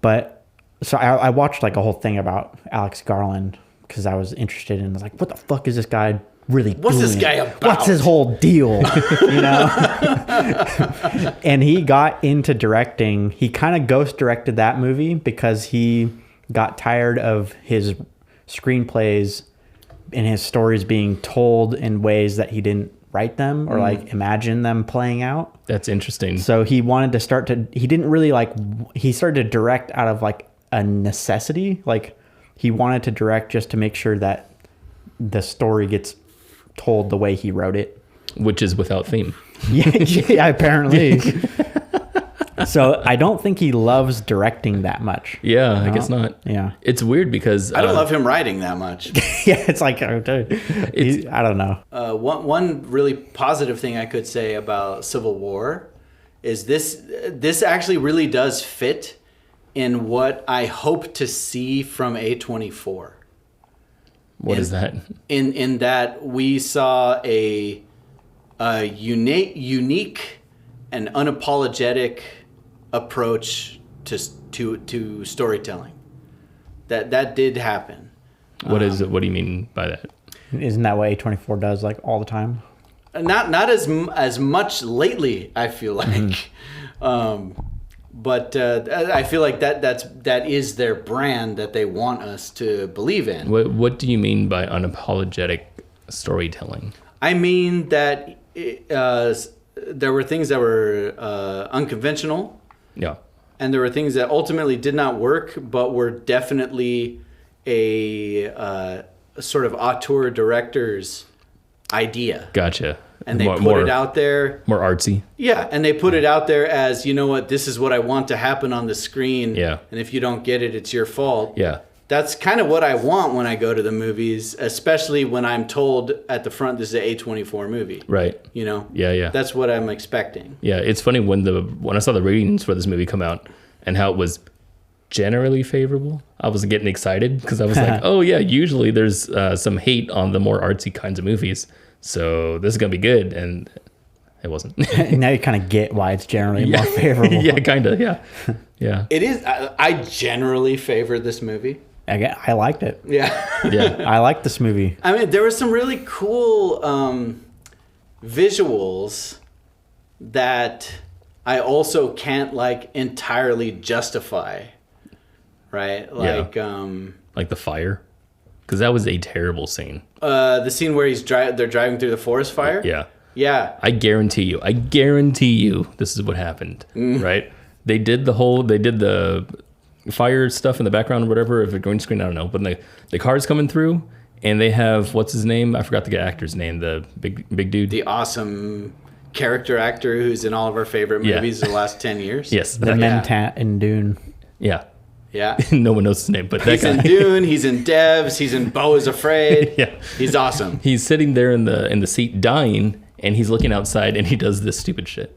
But so I watched like a whole thing about Alex Garland because I was interested in like, what the fuck is this guy really What's this doing? guy about? What's his whole deal? You know? And he got into directing. He kind of ghost directed that movie because he got tired of his screenplays and his stories being told in ways that he didn't write them or like imagine them playing out. That's interesting. So he wanted to he didn't really he started to direct out of like a necessity. Like he wanted to direct just to make sure that the story gets told the way he wrote it. Which is without theme. Yeah, apparently. So I don't think he loves directing that much. Yeah, I guess not. Yeah. It's weird because I don't love him writing that much. Yeah, it's like, I don't know. One really positive thing I could say about Civil War is this actually really does fit in what I hope to see from A24. What is that? In that we saw a unique and unapologetic approach to storytelling. That did happen. What is it? What do you mean by that? Isn't that what A24 does like all the time? Not as much lately, I feel like. But I feel like that is their brand that they want us to believe in. What do you mean by unapologetic storytelling? I mean that there were things that were unconventional, Yeah. and there were things that ultimately did not work, but were definitely a sort of auteur director's idea. Gotcha. And they put it out there. More artsy. Yeah, and they put it out there as, you know what, this is what I want to happen on the screen. Yeah. And if you don't get it, it's your fault. Yeah. That's kind of what I want when I go to the movies, especially when I'm told at the front this is an A24 movie. Right. You know? Yeah, yeah. That's what I'm expecting. Yeah, it's funny when I saw the ratings for this movie come out and how it was generally favorable. I was getting excited because I was like, oh yeah, usually there's some hate on the more artsy kinds of movies. So this is going to be good. And it wasn't. Now you kind of get why it's generally more favorable. Yeah, kind of. Yeah. Yeah. It is. I generally favor this movie. I liked it. Yeah. Yeah. I like this movie. I mean, there were some really cool visuals that I also can't like entirely justify. Right? Like Like the fire. Because that was a terrible scene. the scene where they're driving through the forest fire. Yeah. Yeah. I guarantee you this is what happened, right? They did the fire stuff in the background or whatever, if a green screen, I don't know. But the car's coming through and they have, what's his name? I forgot the actor's name, the big dude. The awesome character actor who's in all of our favorite movies the last 10 years. Yes. The Mentat in Dune. Yeah. Yeah. No one knows his name, but that He's guy. in Dune, he's in Devs, he's in Beau is Afraid. Yeah. He's awesome. He's sitting there in the seat dying and he's looking outside and he does this stupid shit.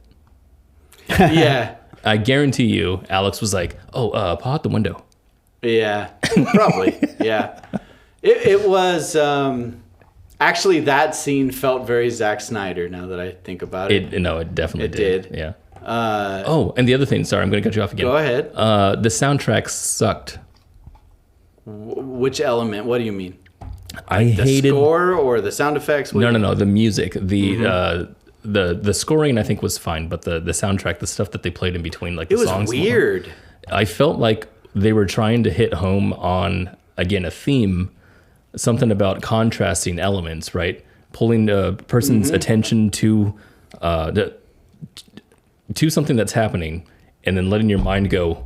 Yeah. I guarantee you, Alex was like, "Oh, paw out the window." Yeah. Probably. Yeah. It was actually that scene felt very Zack Snyder. Now that I think about it. It definitely It did. Yeah. And the other thing. Sorry, I'm going to cut you off again. Go ahead. The soundtrack sucked. Which element? What do you mean? I The hated score or the sound effects? What do you mean? No. The music, the scoring, I think was fine, but the soundtrack, the stuff that they played in between, like It the was songs, weird. I felt like they were trying to hit home on again a theme, something about contrasting elements, right? Pulling a person's attention to something that's happening, and then letting your mind go,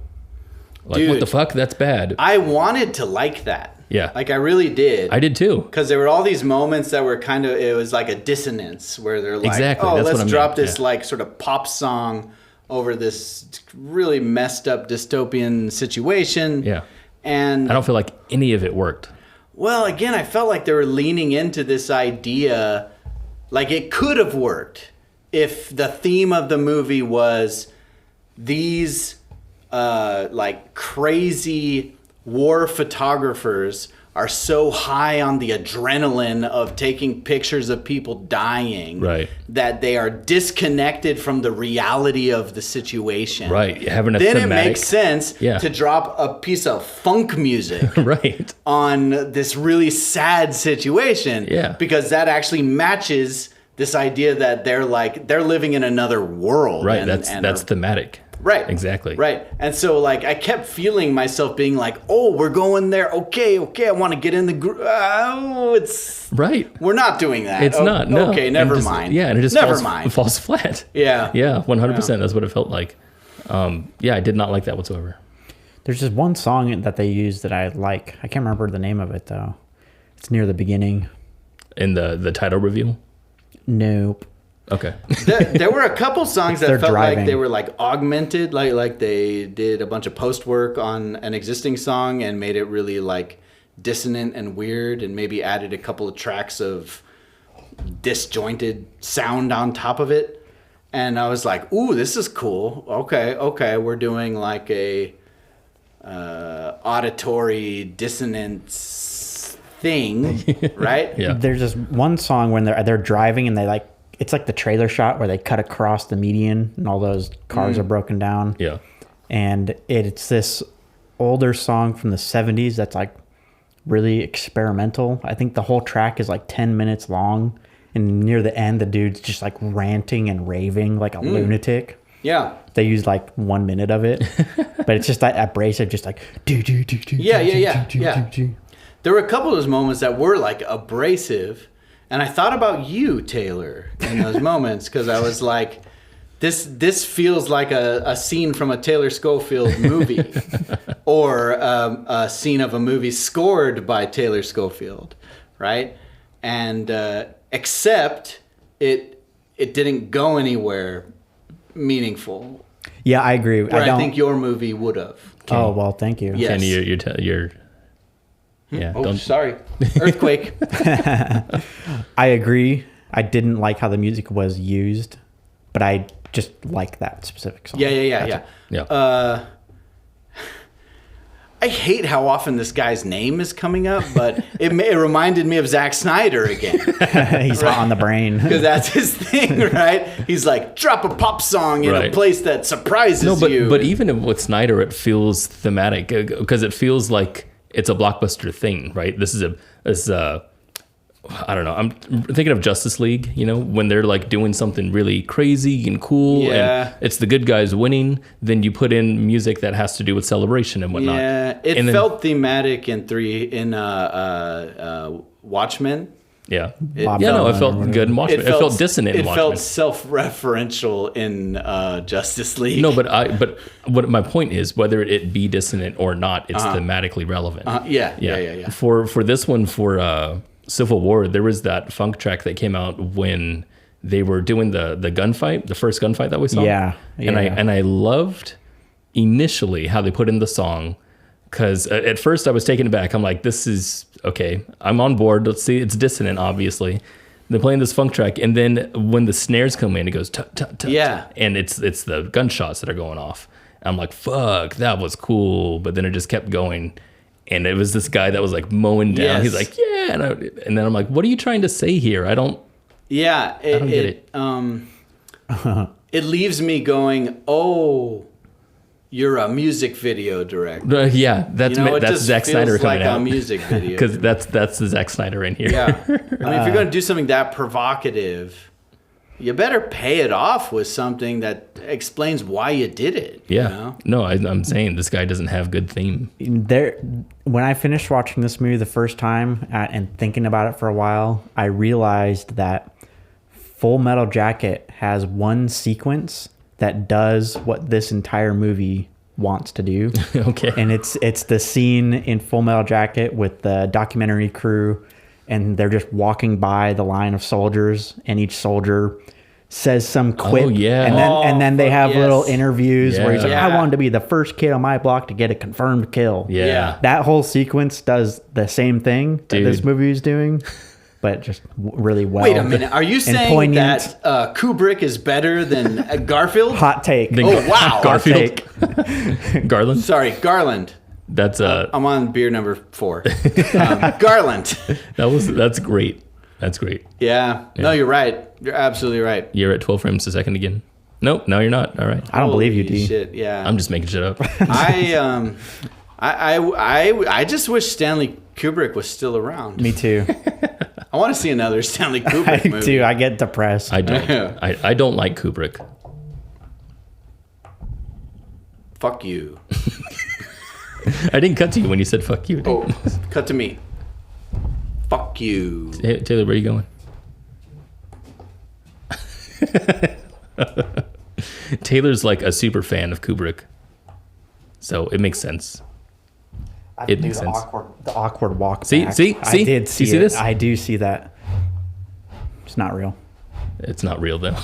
like, Dude, what the fuck? That's bad. I wanted to like that. Yeah. Like I really did. I did too. Because there were all these moments that were kind of, it was like a dissonance where they're like, Exactly, oh, that's let's what I drop meant, this yeah. like sort of pop song over this really messed up dystopian situation. Yeah. And I don't feel like any of it worked. well, again, I felt like they were leaning into this idea, like it could have worked if the theme of the movie was these like crazy war photographers are so high on the adrenaline of taking pictures of people dying Right. that they are disconnected from the reality of the situation. Right. Having a Then thematic. it makes sense Yeah. to drop a piece of funk music Right. on this really sad situation. Yeah. Because that actually matches this idea that they're living in another world. Right. and That's are- thematic. Right. Exactly. Right. And so, like, I kept feeling myself being like, oh, we're going there. Okay. I want to get in the group. Right. We're not doing that. It's not. No. Okay. And Never just- mind. Yeah, and it just never falls, mind. falls flat. Yeah. Yeah. 100%. That's what it felt like. Yeah, I did not like that whatsoever. There's just one song that they use that I like. I can't remember the name of it though. It's near the beginning. In the title reveal. Nope. Okay. There were a couple songs that They're felt like driving. they were like augmented, like they did a bunch of post work on an existing song and made it really like dissonant and weird, and maybe added a couple of tracks of disjointed sound on top of it. And I was like, ooh, this is cool. Okay, we're doing like a auditory dissonance thing, right? Yeah. There's just one song when they're driving and they like it's like the trailer shot where they cut across the median and all those cars are broken down. Yeah. And it's this older song from the 70s that's like really experimental. I think the whole track is like 10 minutes long, and near the end the dude's just like ranting and raving like a lunatic. Yeah. They use like 1 minute of it, but it's just that abrasive, just like Yeah. There were a couple of those moments that were like abrasive, and I thought about you, Taylor, in those moments, because I was like, this feels like a scene from a Taylor Schofield movie, or a scene of a movie scored by Taylor Schofield, right? And except it didn't go anywhere meaningful. Yeah, I agree. Where I think your movie would have. Oh well, thank you. Yeah. Kenny, you're yeah. Oh, sorry. Earthquake. I agree. I didn't like how the music was used, but I just like that specific song. Yeah. Yeah. I hate how often this guy's name is coming up, but it reminded me of Zack Snyder again. He's hot on the brain. Because that's his thing, right? He's like, drop a pop song in a Right. place that surprises No, you. but even with Snyder, it feels thematic because it feels like it's a blockbuster thing, right? This is I don't know. I'm thinking of Justice League, you know, when they're like doing something really crazy and cool, Yeah. and it's the good guys winning. Then you put in music that has to do with celebration and whatnot. Yeah, it And then- felt thematic in Watchmen. Yeah, Bob yeah. No, Dylan it felt or whatever. good in Watchmen. It felt dissonant in It Watchmen. felt self-referential in Justice League. No, but what my point is, whether it be dissonant or not, it's thematically relevant. Yeah. For this one, for Civil War, there was that funk track that came out when they were doing the gunfight, the first gunfight that we saw. Yeah. And I loved initially how they put in the song, because at first I was taken aback. I'm like, this is okay. I'm on board. Let's see, it's dissonant, obviously. They're playing this funk track, and then when the snares come in, it goes tut tut tut. Yeah. And it's the gunshots that are going off. I'm like, fuck, that was cool. But then it just kept going, and it was this guy that was like mowing down. Yes. He's like, yeah, and then I'm like, what are you trying to say here? I don't Yeah, I don't get it. It leaves me going, oh, you're a music video director. Yeah, that's You know, it that's just Zack feels Snyder coming like out. a music video. Because that's the Zack Snyder in here. Yeah. I mean, if you're going to do something that provocative, you better pay it off with something that explains why you did it. Yeah. You know? No, I'm saying this guy doesn't have good theme. When I finished watching this movie the first time and thinking about it for a while, I realized that Full Metal Jacket has one sequence that does what this entire movie wants to do. Okay. And it's the scene in Full Metal Jacket with the documentary crew, and they're just walking by the line of soldiers, and each soldier says some quip. Oh, yeah. And then they have yes. little interviews where he's like, Yeah. I wanted to be the first kid on my block to get a confirmed kill. Yeah. Yeah. That whole sequence does the same thing that this Dude. movie is doing, but just really well. Wait a minute. Are you and saying poignant. that Kubrick is better than Garfield? Hot take. Then Oh, wow. Garfield. Take. Garland. Sorry, Garland. That's I'm on beer number 4. Garland. that's great. That's great. Yeah. No, you're right. You're absolutely right. You're at 12 frames a second again. Nope, no, you're not. All right. I don't believe you, Holy D. Shit, yeah. I'm just making shit up. I just wish Stanley Kubrick was still around. Me too. I want to see another Stanley I Kubrick movie. do. I get depressed. I don't. I don't like Kubrick. Fuck you. I didn't cut to you when you said fuck you. Oh, cut to me. Fuck you. Hey, Taylor, where are you going? Taylor's like a super fan of Kubrick, so it makes sense. I It do makes the sense. awkward walk. See? back. See? I See? did see You see it. this? I do see that. It's not real. It's not real though.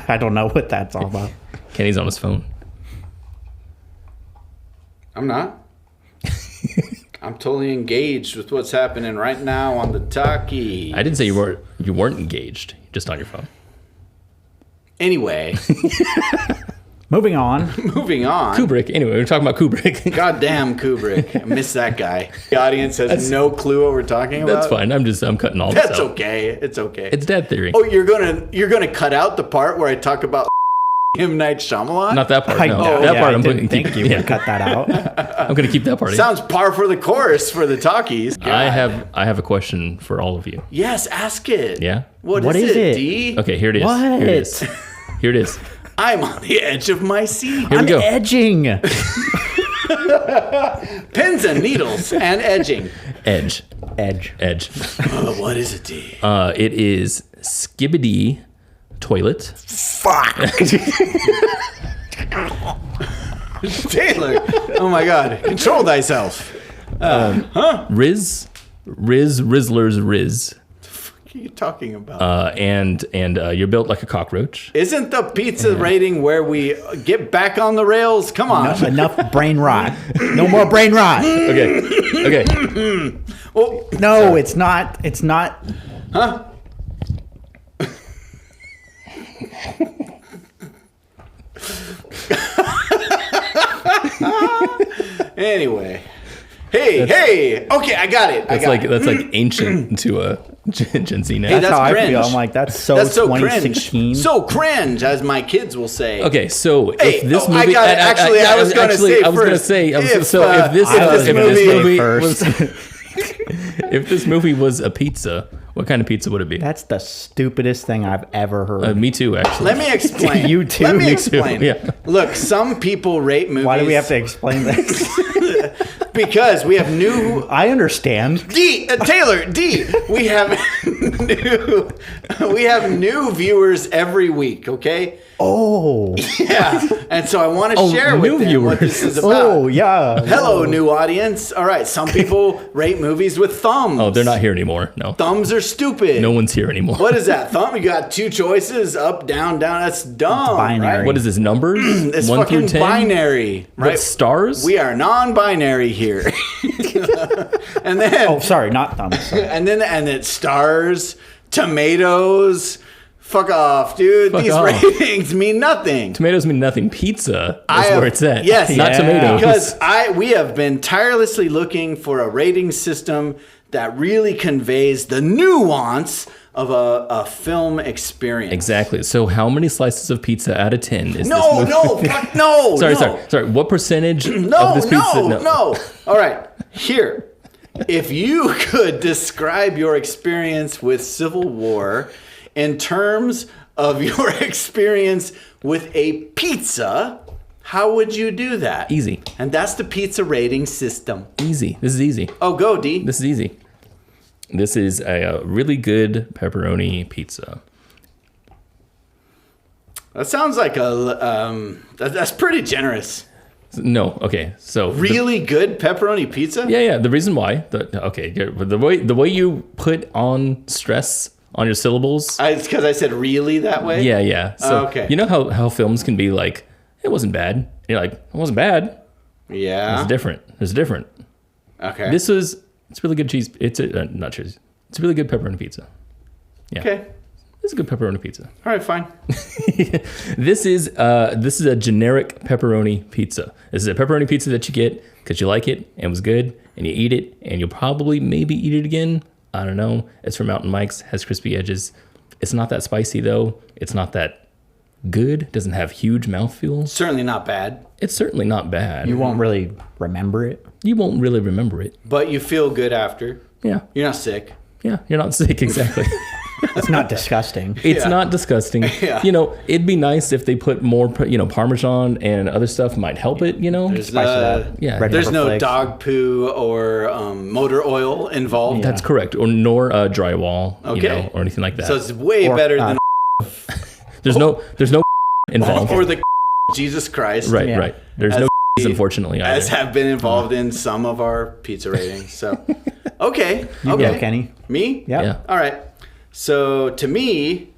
I don't know what that's all about. Kenny's on his phone. I'm not. I'm totally engaged with what's happening right now on the talkie. I didn't say you weren't engaged. You're just on your phone. Anyway, Moving on. moving on. Kubrick. Anyway, we're talking about Kubrick. Goddamn Kubrick. I miss that guy. The audience has no clue what we're talking about. That's fine. I'm cutting all this That's out. okay. It's okay. It's dad theory. Oh, you're gonna cut out the part where I talk about M. Night Shyamalan? Not that part. I No, know. that Yeah, part I I'm didn't putting. think you would cut that out. I'm gonna keep that part in. Sounds par for the course for the talkies. I have a question for all of you. Yes, ask it. Yeah? What What is is it? D? Okay, here it is. What? Here it is. Here it is. I'm on the edge of my seat. Here we I'm go. edging. Pins and needles and edging. Edge. Edge. Edge. What is it, D? It is Skibbity Toilet. Fuck. Taylor. Oh my God. Control thyself. Rizzler's Riz. What are you talking about? And you're built like a cockroach. Isn't the pizza rating where we get back on the rails? Come on. Enough brain rot. No more brain rot. Okay. Okay. Well, No, it's not. It's not. anyway. Hey. Okay, I got it. That's like ancient to a Gen Z now. Hey, That's that's how I cringe. feel. I'm like, that's so That's so 2016. cringe. So cringe, as my kids will say. Okay, so Hey, if this oh, movie, I got it. Actually, I was gonna say I was gonna first, say, if if this movie first. was, if this movie was a pizza, what kind of pizza would it be? That's the stupidest thing I've ever heard. Me too, actually. Let me explain. You too? Let me Me too, explain. yeah. Look, some people rate movies. Why do we have to explain this? Because we have new. I understand. Taylor, we have new viewers every week. Okay. Oh. Yeah, and so I want to share with new them what this viewers. is about. Oh, yeah. Hello, new audience. All right, some people rate movies with thumbs. Oh, they're not here anymore. No, Thumbs are stupid. no one's here anymore. What is that? Thumb? You got two choices: up, down, down. That's dumb. binary. Right? What is this? Numbers? It's 1 through fucking 10? binary, What, right? stars? We are non-binary here. And then, Oh, sorry, not thumbs. Sorry. and it's stars tomatoes. Fuck off, dude. Fuck These off. ratings mean nothing. Tomatoes mean nothing. Pizza is where it's at. Yes, not Yeah. tomatoes. Because we have been tirelessly looking for a rating system that really conveys the nuance of a film experience. Exactly. So how many slices of pizza out of 10 is this No, movie? no, fuck, no. Sorry, no. sorry. What percentage No, of this pizza? no. All right, here. If you could describe your experience with Civil War in terms of your experience with a pizza, how would you do that? Easy. And that's the pizza rating system. Easy. This is easy. Oh, go, D. This is easy. This is a really good pepperoni pizza. That sounds like that's pretty generous. No, okay. So Really good pepperoni pizza? yeah. The reason why, the way you put on stress on your syllables. It's because I said really that way? Yeah. So Okay. you know how films can be like, it wasn't bad. And you're like, it wasn't bad. Yeah. It's different. It's different. Okay. It's really good cheese. It's not cheese. It's a really good pepperoni pizza. Yeah. Okay. It's a good pepperoni pizza. All right, fine. This is a generic pepperoni pizza. This is a pepperoni pizza that you get because you like it and it was good, and you eat it, and you'll probably maybe eat it again. I don't know. It's from Mountain Mike's, has crispy edges. It's not that spicy though. It's not that good. Doesn't have huge mouthfeel. Certainly not bad, It's certainly not bad. You won't really remember it. You won't really remember it. but you feel good after. Yeah. You're not sick. Yeah. You're not sick. Exactly. It's not disgusting. It's Yeah. not disgusting. Yeah. You know, it'd be nice if they put more, Parmesan and other stuff might help it, There's Spice it up. Yeah. Red There's pepper no flakes. dog poo or motor oil involved. That's correct. Or nor drywall, Okay. or anything like that. So it's way Or, better uh, than there's no involved. or the Jesus Christ. Right, Yeah. right. There's As no unfortunately As either. have been involved in some of our pizza ratings. So, okay. You okay. go, Kenny. Me? Yep. Yeah. All right. So to me,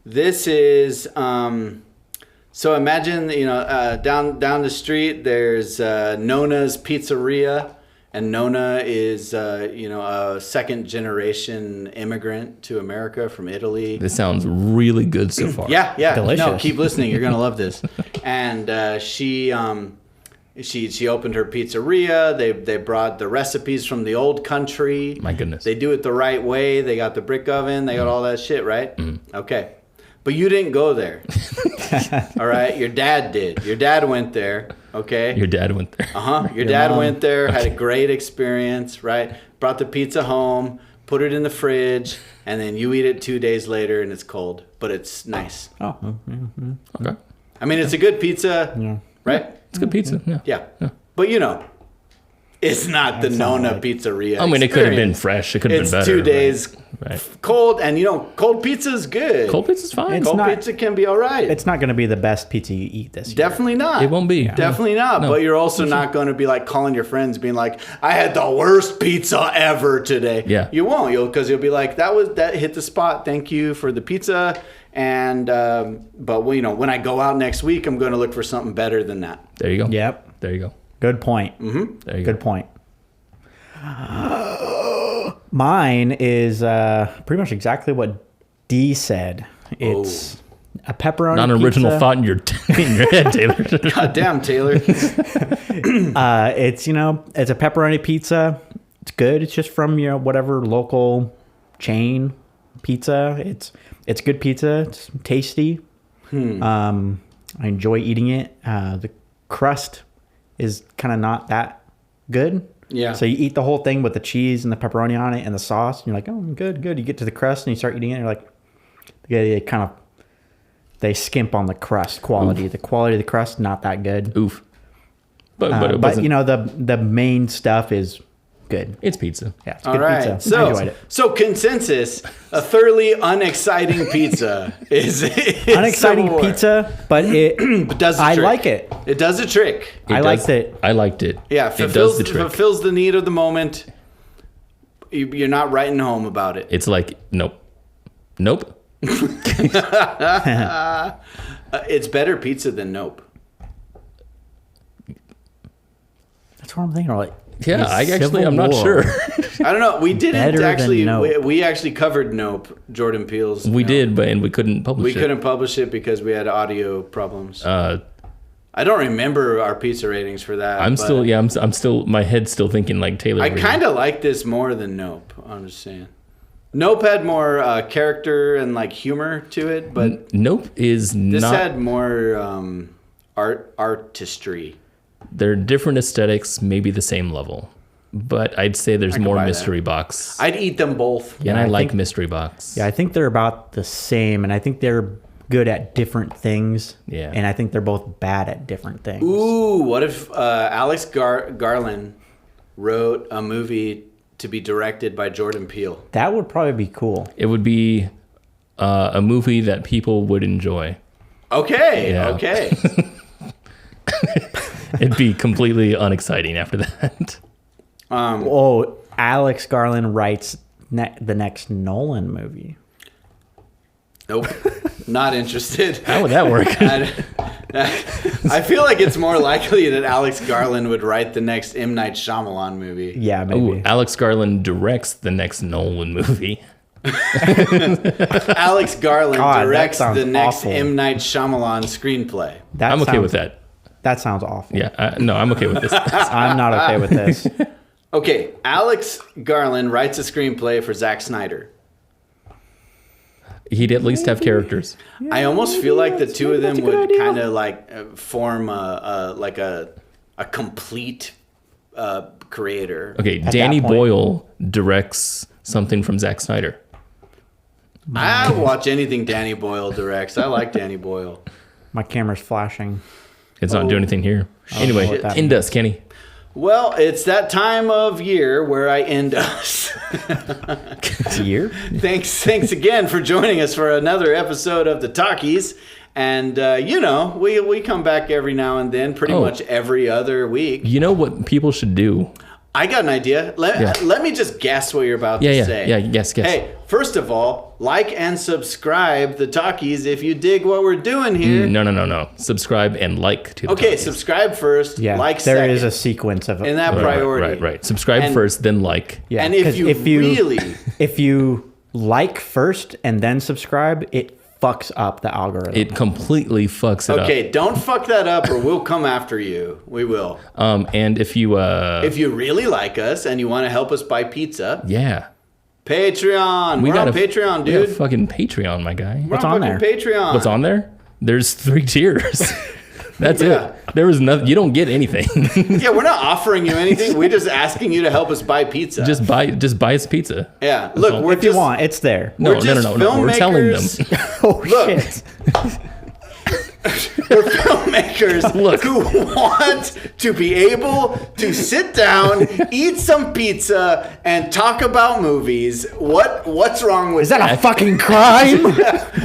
this is so imagine down the street there's Nona's Pizzeria, and Nona is a second generation immigrant to America from Italy. This sounds really good so far. Yeah. No, Delicious. keep listening. You're gonna love this. And she opened her pizzeria. They brought the recipes from the old country. My goodness. They do it the right way. They got the brick oven. They got all that shit, right? Okay. But you didn't go there. All right? Your dad did. Your dad went there, okay? Your dad went there. Your dad mom. went there, had a great experience, right? Brought the pizza home, put it in the fridge, and then you eat it 2 days later and it's cold, but it's nice. Oh, Okay. I mean, it's a good pizza, right? It's good pizza. Yeah. Yeah. But it's not the That's not Nona right. Pizzeria. I mean, it could have been experience. fresh. It could have been It's better. 2 days Right. cold, and cold pizza is good. Cold pizza's fine. It's Cold not- pizza can be all right. it's not going to be the best pizza you eat this year. Definitely not. It won't be. Definitely not. No. But you're also not going to be like calling your friends, being like, "I had the worst pizza ever today." Yeah. You won't. Because you'll be like, "That hit the spot. Thank you for the pizza." And but when I go out next week, I'm going to look for something better than that. There you go. Yep. There you go. Good point. There you Good go. point. Mine is pretty much exactly what D said. It's a pepperoni Not an original pizza. thought in your head, Taylor. God damn, Taylor. It's it's a pepperoni pizza. It's good. It's just from whatever local chain pizza. It's good pizza. It's tasty. I enjoy eating it. The crust is kind of not that good. Yeah. So you eat the whole thing with the cheese and the pepperoni on it and the sauce, and you're like, oh, good. You get to the crust and you start eating it, and you're like, they skimp on the crust quality. Oof. The quality of the crust not that good. Oof. But it But wasn't. the main stuff is good. It's pizza. Yeah, it's All good right. pizza. I enjoyed it. So consensus: a thoroughly unexciting pizza is Unexciting Civil War. pizza, but But does the I trick. like it. It does a trick. I liked it. I liked it. Yeah, it does the trick. fulfills the need of the moment. You're not writing home about it. It's like nope. It's better pizza than Nope. That's what I'm thinking. Like, Yeah, Civil I'm not War. sure. I don't know. We didn't Better than actually. Nope. We actually covered Nope, Jordan Peele's. We Nope. did, and we couldn't publish We it. couldn't publish it because we had audio problems. I don't remember our pizza ratings for that. I'm but still, I'm still, my head's still thinking like Taylor. I kind of like this more than Nope. I'm just saying. Nope had more character and like humor to it, but Nope is this not. had more artistry. They're different aesthetics, maybe the same level, but I'd say there's can more buy that. mystery box. I'd eat them both. and I I like think- mystery box. Yeah, I think they're about the same, and I think they're good at different things. Yeah. And I think they're both bad at different things. Ooh, what if Alex Garland wrote a movie to be directed by Jordan Peele? That would probably be cool. It would be a movie that people would enjoy. Okay, Yeah. okay. It'd be completely unexciting after that. Oh, Alex Garland writes the next Nolan movie. Nope, not interested. How would that work? I feel like it's more likely that Alex Garland would write the next M. Night Shyamalan movie. Yeah, maybe. Ooh, Alex Garland directs the next Nolan movie. Alex Garland God, that directs sounds the next awful. M. Night Shyamalan screenplay. That I'm okay sounds- with that. That sounds awful. Yeah, no, I'm okay with this. I'm not okay with this. Okay, Alex Garland writes a screenplay for Zack Snyder. He'd at least have characters. I almost feel like the two of them that's a good would idea. kind of like form a complete creator. Okay, At Danny that point- Boyle directs something from Zack Snyder. I watch anything Danny Boyle directs. I like Danny Boyle. My camera's flashing. It's not doing anything here. Anyway, what that end us, Kenny. Well, it's that time of year where I end us. It's a year. Thanks again for joining us for another episode of the Talkies. And we come back every now and then, pretty Oh. much every other week. You know what people should do? I got an idea. Let me just guess what you're about to say. Guess. Hey, first of all, like and subscribe the Talkies if you dig what we're doing here. No. Subscribe and like to the Okay, Talkies. subscribe first, Yeah, like there second. is a sequence of in that Right, priority. Right. Subscribe And- first, then like. Yeah, And if 'cause you really... if you like first and then subscribe, it fucks up the algorithm. It completely fucks it Okay, don't fuck that up or we'll come after you. We will. up. And if you If you really like us and you want to help us buy pizza, yeah. Patreon. We're on Patreon, We got a dude. fucking Patreon, my guy. We're What's on fucking there? Patreon. What's on there? There's 3 tiers. That's Yeah. it. There was nothing. You don't get anything. Yeah, we're not offering you anything. We're just asking you to help us buy pizza. just buy us pizza. yeah. Look, all. we're if you just, want, it's there. No, We're no. just We're telling them. filmmakers. Oh Look. shit! We're filmmakers Look. who want to be able to sit down, eat some pizza, and talk about movies. What's wrong with Is that a fucking crime?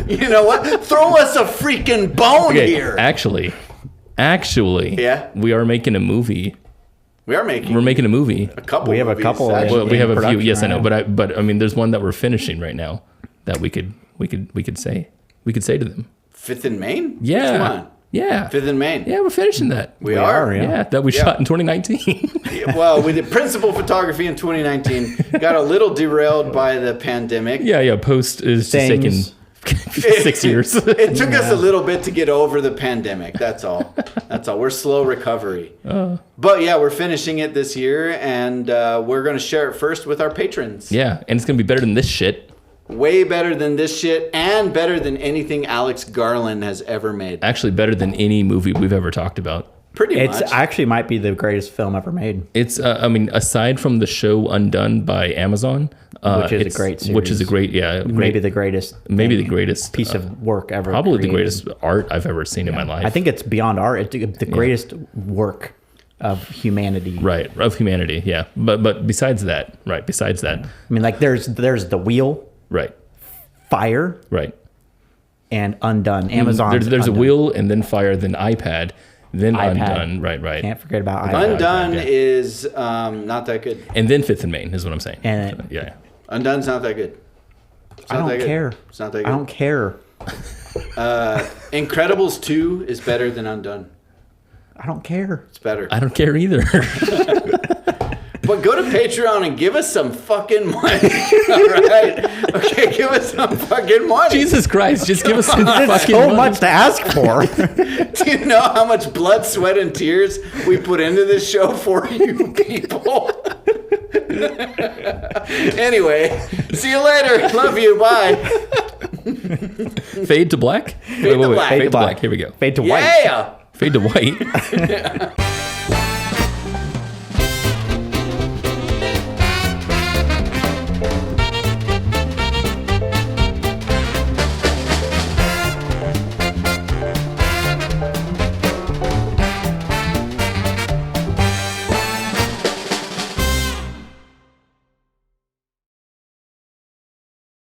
You know what? Throw us a freaking bone Okay, here. actually, Yeah? we are making a movie. We're making a movie. a couple. We have a movies, couple, actually. Well, we in have a few. production Yes, I know, right now. but I mean, there's one that we're finishing right now that we could say to them. Fifth and Main. Yeah, Which one? yeah, Fifth and Main. yeah. We're finishing that. We are. yeah. That we shot in 2019. Well, we did principal photography in 2019. Got a little derailed by the pandemic. yeah. Post is just taking Things. 6 years. It took us a little bit to get over the pandemic. That's all. We're slow recovery. But yeah, we're finishing it this year, and we're going to share it first with our patrons. Yeah, and it's gonna be better than this shit. Way better than this shit, and better than anything Alex Garland has ever made. Actually, better than any movie we've ever talked about. Pretty It's much. actually might be the greatest film ever made. It's, I mean, aside from the show Undone by Amazon, Which is a it's- great which is a series. great, Maybe the greatest. maybe the thing- greatest piece of work ever. probably the created. greatest art I've ever seen in my life. I think it's beyond art. It's the greatest work of humanity. right of humanity. Yeah, but besides that, I mean, like there's the Wheel, right, Fire, right. and Undone. Amazon. There's a Wheel, and then Fire, then iPad, then iPad. Undone. Right. Can't forget about iPad. Undone yeah. is not that good. And then Fifth and Main is what I'm saying. And yeah. Undone's not that good. It's I not don't that good. care. It's not that good. I don't care. Incredibles 2 is better than Undone. I don't care. It's better. I don't care either. But go to Patreon and give us some fucking money. All right? Okay, give us some fucking money. Jesus Christ, just give us some It's fucking so money. much to ask for. Do you know how much blood, sweat, and tears we put into this show for you people? Anyway, see you later. Love you. Bye. Fade to black? Fade to black. Fade to black. Here we go. Fade to white. Yeah. Fade to white.